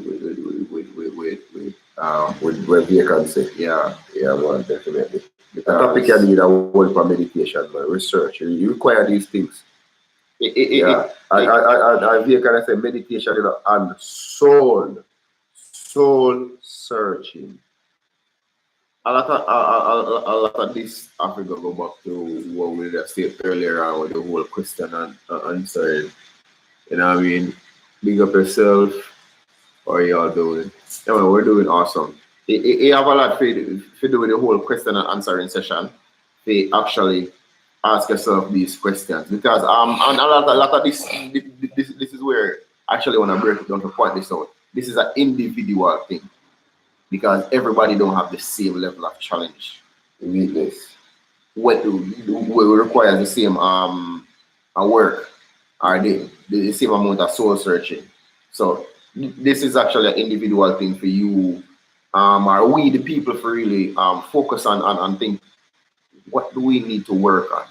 With vacancy. Yeah, man, definitely. The topic you need a whole for meditation, man. Research. You require these things. I say meditation, you know, and soul searching. a lot of this I think go back to what we just said earlier on with the whole question and answering. You know what I mean? Big up yourself. How are y'all doing? Yeah, man, we're doing awesome. You have a lot to do with the whole question and answering session. They actually ask yourself these questions because and a lot of this is where I actually want to break it down to point this out. This is an individual thing because everybody don't have the same level of challenge. Weakness. What requires the same work or the same amount of soul searching. So this is actually an individual thing for you. Are we the people for really focus on and think what do we need to work on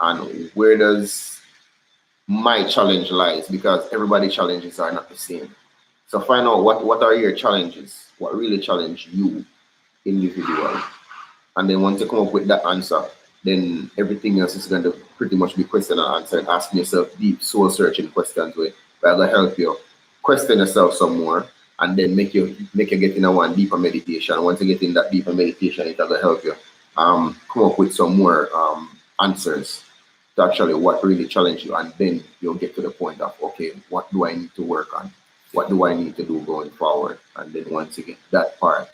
and where does my challenge lies, because everybody's challenges are not the same. So find out what are your challenges, what really challenge you individually, and then once you come up with that answer, then everything else is going to pretty much be question and answer and asking yourself deep soul searching questions where that'll help you question yourself some more and then make you get in a one deeper meditation. Once you get in that deeper meditation, it'll help you come up with some more answers to actually what really challenge you, and then you'll get to the point of okay, what do I need to work on? What do I need to do going forward? And then once you get that part,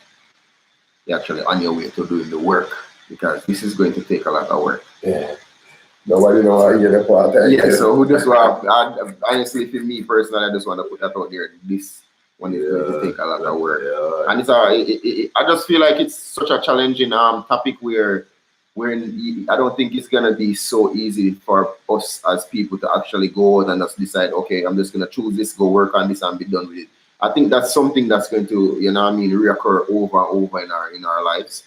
you're actually on your way to doing the work, because this is going to take a lot of work. Yeah. Nobody know how to get a part. Yeah, so who just want, honestly, for me personally, I just want to put that out there. This one is going to take a lot of work. Yeah. And it's I just feel like it's such a challenging topic where I don't think it's gonna be so easy for us as people to actually go out and just decide, okay, I'm just gonna choose this, go work on this, and be done with it. I think that's something that's going to, you know what I mean, reoccur over and over in our lives,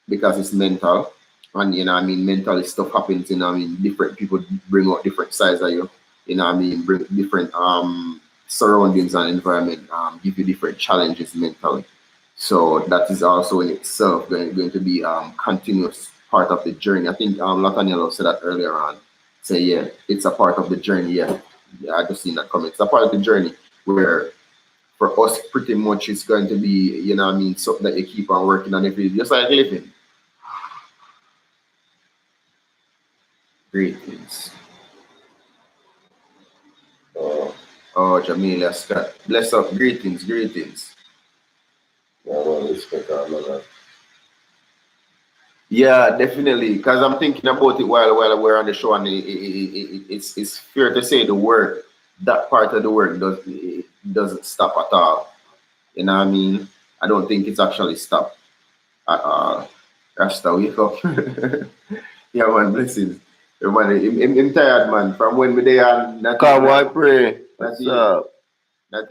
because it's mental, and you know what I mean, mentally stuff happens. You know what I mean, different people bring out different sides of you you know what I mean, bring different surroundings and environment, give you different challenges mentally. So that is also in itself going to be continuous part of the journey. I think Lataniello said that earlier on. Say yeah, it's a part of the journey. Yeah, I just seen that comment. It's a part of the journey where for us pretty much it's going to be, you know what I mean, something that you keep on working on every day, just like living. Greetings. Oh, Jamelia Scott. Bless up. Greetings. Yeah, well, respect our mother. Yeah, definitely. Because I'm thinking about it while we're on the show, and it's fair to say the work, that part of the work doesn't stop at all. You know what I mean? I don't think it's actually stopped at all. Rasta, wake up. Yeah, man, blessings. Everybody, I'm tired, man. From when we there, Cowboy pray. Not What's even, up? not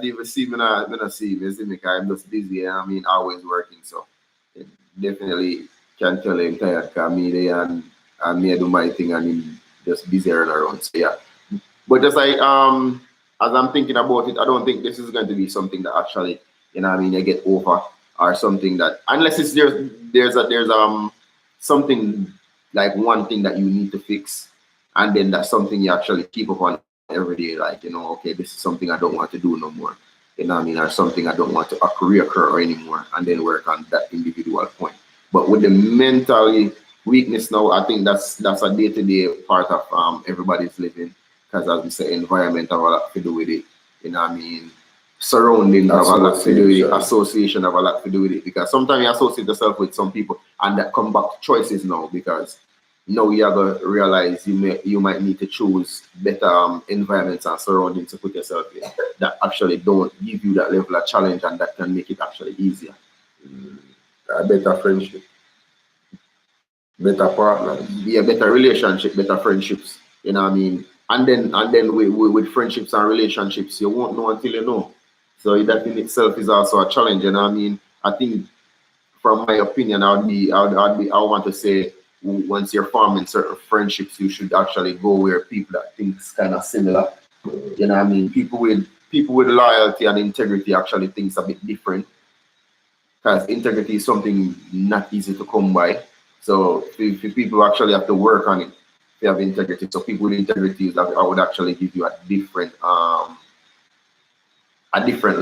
even see me, not see me. See me, 'cause I'm just busy. You know what I mean, always working. So it definitely can tell him tired. 'Cause me there and me I do my thing and him just busy and around. So yeah. But just like as I'm thinking about it, I don't think this is going to be something that actually, you know what I mean, you get over or something that unless it's there's something like one thing that you need to fix, and then that's something you actually keep up on every day, like, you know, okay, this is something I don't want to do no more. You know what I mean? Or something I don't want to reoccur anymore, and then work on that individual point. But with the mentally weakness now, I think that's a day-to-day part of everybody's living. Because as we say, environment have a lot to do with it. You know what I mean? Surrounding have a lot to do with it. Association have a lot to do with it. Because sometimes you associate yourself with some people and that come back to choices now, because now you are going to realize you might need to choose better environments and surroundings to put yourself in that actually don't give you that level of challenge, and that can make it actually easier. A better friendship, better partner. Yeah, better relationship, better friendships. You know what I mean? And then with friendships and relationships, you won't know until you know. So that in itself is also a challenge. You know what I mean? I think, from my opinion, I want to say, once you're forming certain friendships, you should actually go where people that think kind of similar. You know what I mean? People with loyalty and integrity actually thinks a bit different, because integrity is something not easy to come by. So if people actually have to work on it, they have integrity. So people with integrity, that I would actually give you a different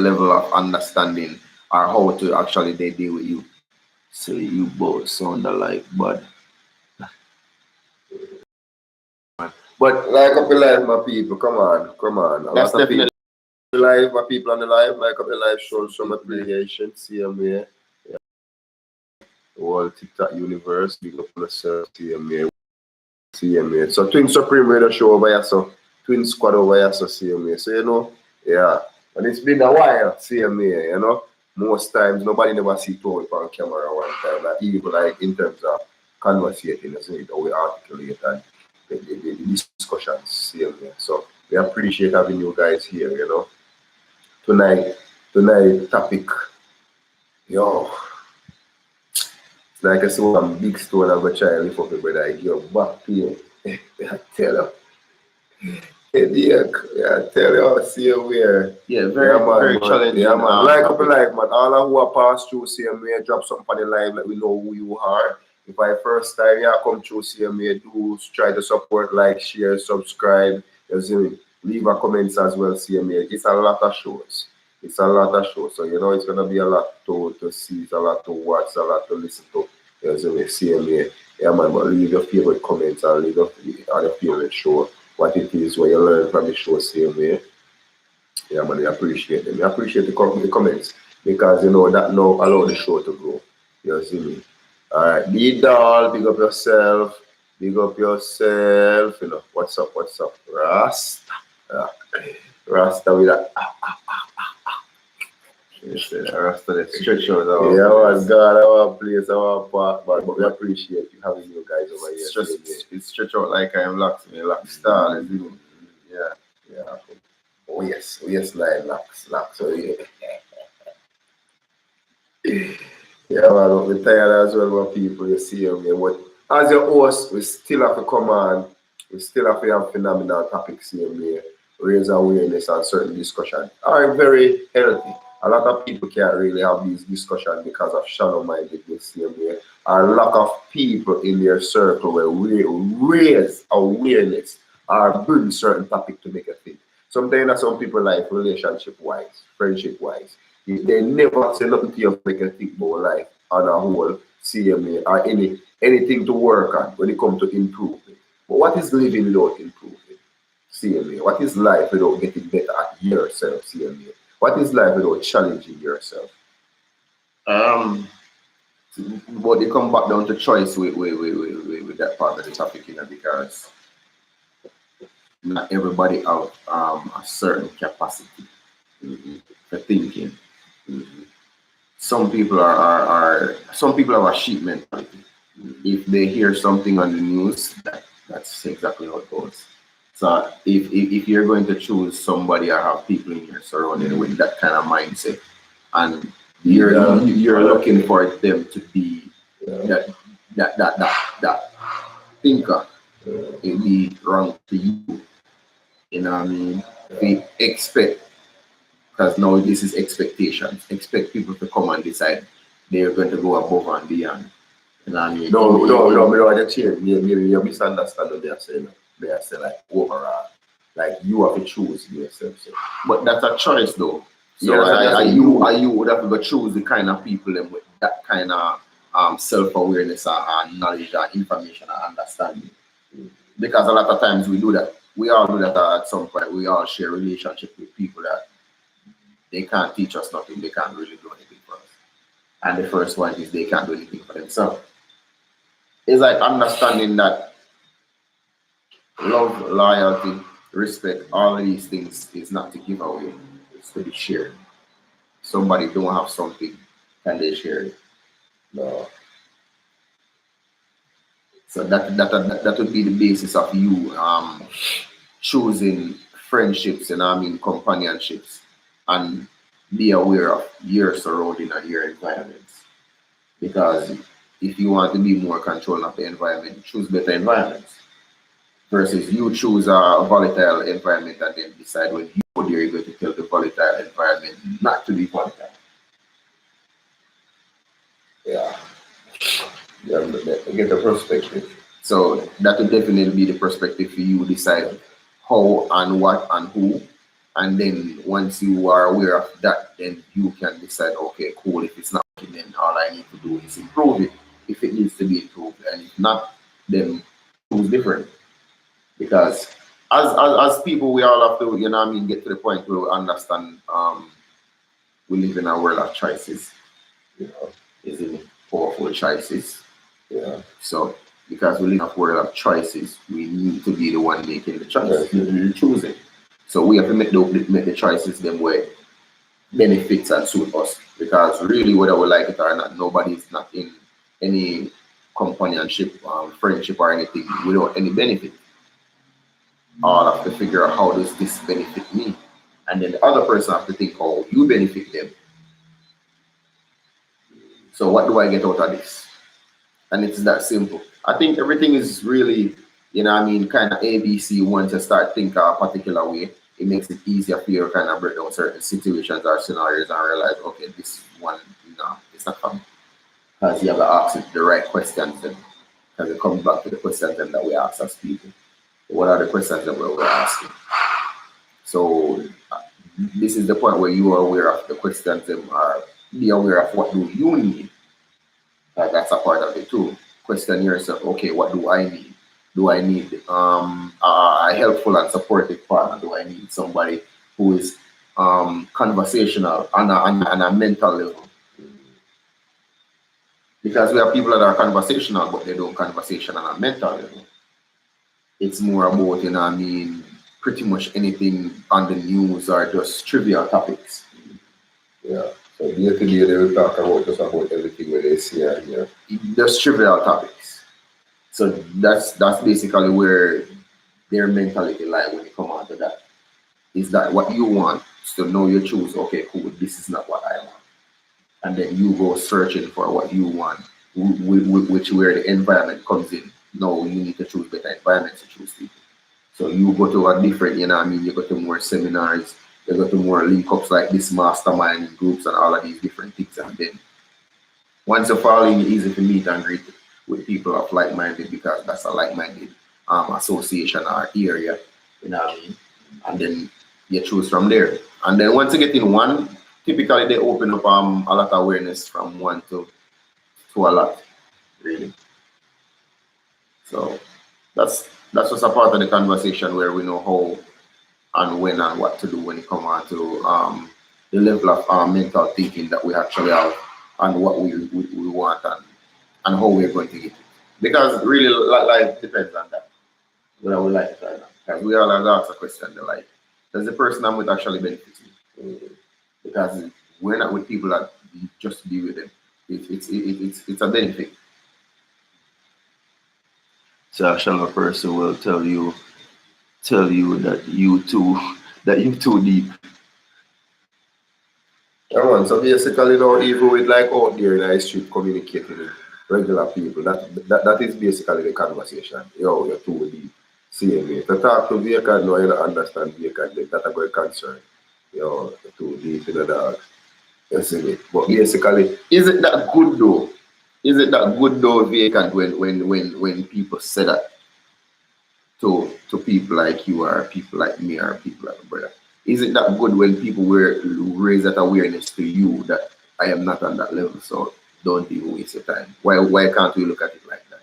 level of understanding or how to actually they deal with you. So you both sound alike, but Like up the life, my people. Come on. That's definitely Live, my people on the live, like up the live, show some appreciation. CMA. Yeah. The whole TikTok universe, big up yourself, CMA. So Twin Supreme Radio show over here, so Twin Squad over here, so CMA. So you know, yeah. And it's been a while, CMA, you know. Most times nobody never see Tony on camera one time. Like even like in terms of conversating, the way articulate and the discussions, CMA. So we appreciate having you guys here, you know. Tonight topic, yo, it's like I saw a big stone of a child lift up, but I give back pain. I tell you, headache, I tell you, see where. very challenging. Yeah, man. Like up like, man, all of who are passed through CMA, drop something on the live, like we know who you are. If I first time you come through CMA, do try to support, like, share, subscribe, you see me? Leave a comments as well, CMA. It's a lot of shows. So you know it's gonna be a lot to see, it's a lot to watch, a lot to listen to. You see me? CMA. Yeah, man, but leave your favorite comments and leave your favorite show. What it is, what you learn from the show, CMA. Yeah, man, I appreciate them. I appreciate the comments, because you know that now allow the show to grow. You see me? Alright, be doll, big up yourself. You know. What's up? Rasta. Rasta with that. Rasta, the stretch out. Yeah, man, God, our place, our part, but we appreciate you having you guys over here. It's stretch out like I am locked in a lock star. Yeah. Oh yes, like locks. So yeah. Yeah, man, we're tired as well, my people. You see me, but as your host, we still have to come on we still have to have phenomenal topics here, may raise awareness and certain discussion are very healthy. A lot of people can't really have these discussions because of shallow mindedness here, may or lack of people in their circle where we raise awareness or bring certain topic to make a thing. Sometimes some people like relationship wise, friendship wise, they never say nothing to you make a think about life on a whole CMA or anything to work on when it comes to improvement. But what is living without improvement? CMA. What is life without getting better at yourself, CMA? What is life without challenging yourself? But they come back down to choice with that part of the topic, you know, because not everybody have a certain capacity for thinking. Some people some people have a sheep mentality. If they hear something on the news, that's exactly how it goes. So if you're going to choose somebody or have people in your surrounding with that kind of mindset, and you're looking for them to be that thinker, it'd be wrong to you. You know what I mean? We expect, because now this is expectations. Expect people to come and decide they're going to go above and beyond. You know what I mean? No, I just change. Maybe you misunderstand what they are saying. They are saying like overall, like you have to choose yourself. So. But that's a choice though. So Yeah, you would have to choose the kind of people and with that kind of self-awareness and knowledge and information and understanding. Because a lot of times we do that. We all do that at some point. We all share relationship with people that they can't teach us nothing. They can't really do anything for us. And the first one is they can't do anything for themselves. It's like understanding that love, loyalty, respect, all of these things is not to give away. It's to be shared. Somebody don't have something, can they share it? No. So that would be the basis of you choosing friendships and companionships, and be aware of your surrounding and your environments. Because if you want to be more control of the environment, choose better environments. Versus you choose a volatile environment and then decide when you go there you're going to tell the volatile environment not to be volatile. Yeah. Get the perspective. So that would definitely be the perspective for you decide how and what and who. And then once you are aware of that, then you can decide, okay, cool, if it's not working, then all I need to do is improve it if it needs to be improved. And if not, then choose different. Because as people, we all have to, get to the point where we understand we live in a world of choices. Is it powerful choices? Yeah. So because we live in a world of choices, we need to be the one making the choices, choosing. So we have to make the choices them way benefits and suit us. Because really, whether we like it or not, nobody is not in any companionship, friendship or anything without any benefit. All have to figure out how does this benefit me, and then the other person have to think how you benefit them. So what do I get out of this? And it's that simple. I think everything is really, kind of ABC. Once you start thinking a particular way, it makes it easier for you to kind of break down certain situations or scenarios and realize, okay, this one, it's not for me. Because you have to ask it the right questions, and because it comes back to the questions that we ask as people. What are the questions that we're asking? So this is the point where you are aware of the questions and be aware of what do you need. That's a part of it too. Question yourself, okay, what do I need? Do I need a helpful and supportive partner? Do I need somebody who is conversational on a mental level? Because we have people that are conversational, but they don't conversation on a mental level. It's more about, pretty much anything on the news or just trivial topics. Yeah. So day to day they will talk about just about everything where they see and hear. Just trivial topics. So that's basically where their mentality lies when you come on to that. Is that what you want? So now you choose, okay, cool, this is not what I want. And then you go searching for what you want, which where the environment comes in. No, you need to choose better environments to choose people. So you go to a different, you know what I mean, you go to more seminars, you go to more link ups like this mastermind groups and all of these different things. And then once you fall in, it's easy to meet and greet with people of like-minded because that's a like-minded association or area, you know what I mean? And then you choose from there. And then once you get in one, typically they open up a lot of awareness from one to a lot, really. So that's just a part of the conversation where we know how and when and what to do when it comes on to the level of mental thinking that we actually have and what we want and how we're going to get it. Because really life depends on that. Whether we like it or not. Because we all have to ask a question, like, does the person I'm with actually benefit me? Because we're not with people that just be with them. It's a benefit. So a shallow person will tell you that you too deep. Yeah, man. So basically, now, even with like out there in the street communicating with regular people, that is basically the conversation. Yo, you're too deep. See me. To talk to vehicle, no, you don't understand vehicle, that's a good concern. Yo, you're too deep in the dog. You see me. But basically, Is it that good though? Is it that good though, vacant, when people say that to people like you or people like me or people like my brother? Is it that good when people raise that awareness to you that I am not on that level, so don't even waste your time? Why can't we look at it like that?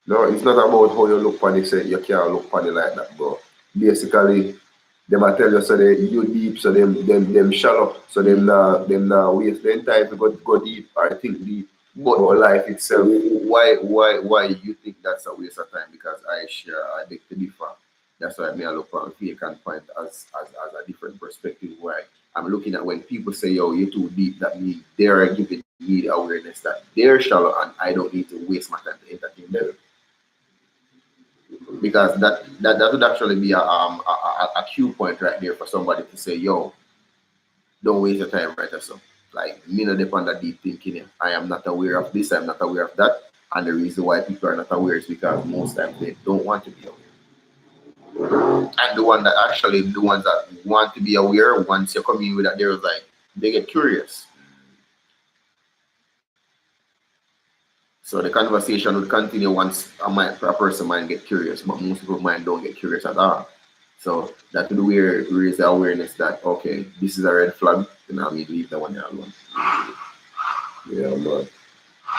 no, it's not about how you look on it, say you can't look on it like that, bro. Basically, them I tell you so they you deep, so them shallow, so them waste their time to go deep or think deep about life itself. Why you think that's a waste of time? Because I beg to differ. That's why I look on vacant point as a different perspective. Why I'm looking at when people say, yo, you're too deep, that means they're giving me the awareness that they're shallow and I don't need to waste my time to entertain them. Because that would actually be a cue point right there for somebody to say, yo, don't waste your time right or so. Like me not depend on that deep thinking. I am not aware of this, I'm not aware of that. And the reason why people are not aware is because most times they don't want to be aware. And the ones that want to be aware, once you come in with that, they're like, they get curious. So the conversation would continue once a person might get curious, but most people mind don't get curious at all. So that would raise the awareness that, okay, this is a red flag, then I need to leave that one there alone. Yeah, man.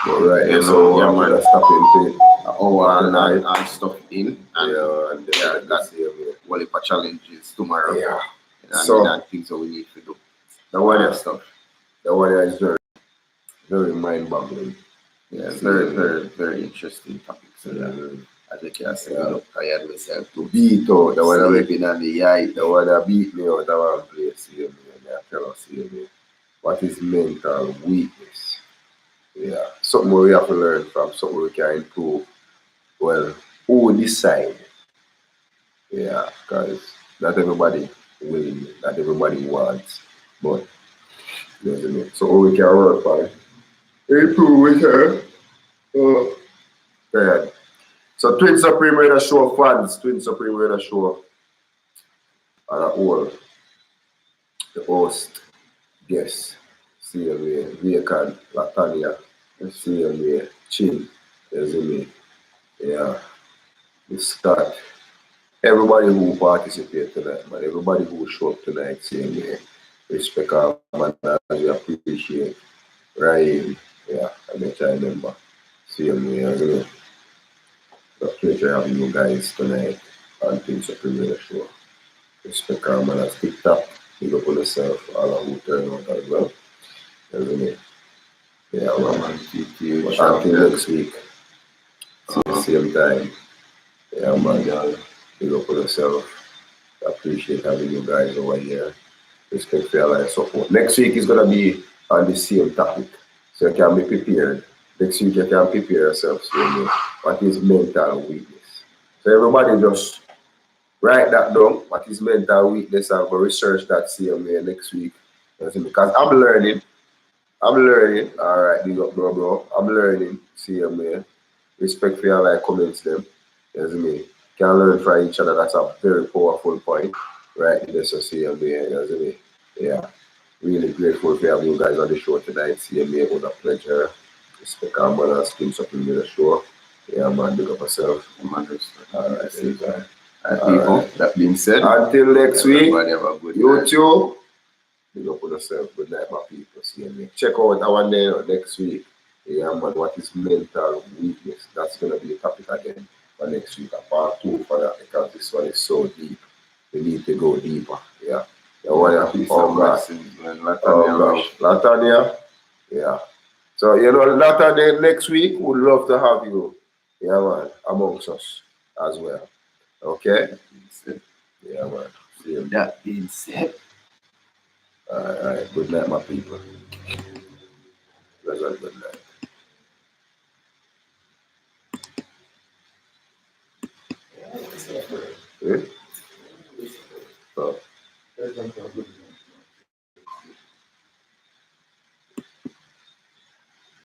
But right, Yeah, so yeah, I'm man. gonna stop in And stuff in, and yeah, and then that's well, if a challenge is tomorrow. yeah. And So that things that we need to do. the one Other is stuff. very very mind boggling. Yeah, very interesting topic. So Yeah. as I can say, Yeah. look, I had myself to Beat out the one that sleeping on the eye. the one that beat me out of one place, see me, and I tell us, see me, what is mental weakness? Yeah, something we have to learn from, something we can improve. Well, who decide? Yeah, because not everybody willing, not everybody wants, but doesn't it? So we can work on improve with her. Yeah. So Twin Supreme Radio Show fans, Twin Supreme Radio Show, and all the host, guests, CMA, Vacant, Latania, CMA, Chin, Resume, yeah, the Scott, everybody who participated tonight, man, everybody who showed up tonight, CMA, respect our man, as we appreciate, Ryan, yeah, I bet I remember, CMA, Resume. The pleasure having you guys tonight on Twin Supreme Radio Show. Respect our man as TikTok. Big up on yourself, all of who turn out as well. Isn't it? Yeah, well, man. But until next week, same time. Yeah, man. Big up on yourself. Appreciate having you guys over here. Respect for your life support. Next week is going to be on the same topic. So you can be prepared. Next week you can prepare yourself. So what is mental weakness? So everybody just write that down. What is mental weakness? I'll go research that CMA next week. Because I'm learning. All right, big up, bro. I'm learning. CMA. Respect for your like comments them. You see me? can learn from each other. That's a very powerful point, right? This is CMB, isn't it? Yeah. Really grateful to have you guys on the show tonight. CMB, it was a pleasure. Respect our brothers, team something to the show. Yeah, man, big up yourself. Alright, People, that being said, until next week, everybody have a good night. YouTube, big up on yourself. Good night, my people. CMB. Check out our day next week. Yeah, man, what is mental weakness? That's going to be a topic again for next week. A part 2 for that because this one is so deep. We need to go deeper. Yeah. The one of oh gosh. Oh gosh. Latanya. Yeah. So, you know, Latanya next week, we'd love to have you. Yeah, man, amongst us as well. Okay? Yeah, man. See you. That being said, All right. Good night, my people. Pleasant good night. Eh? So.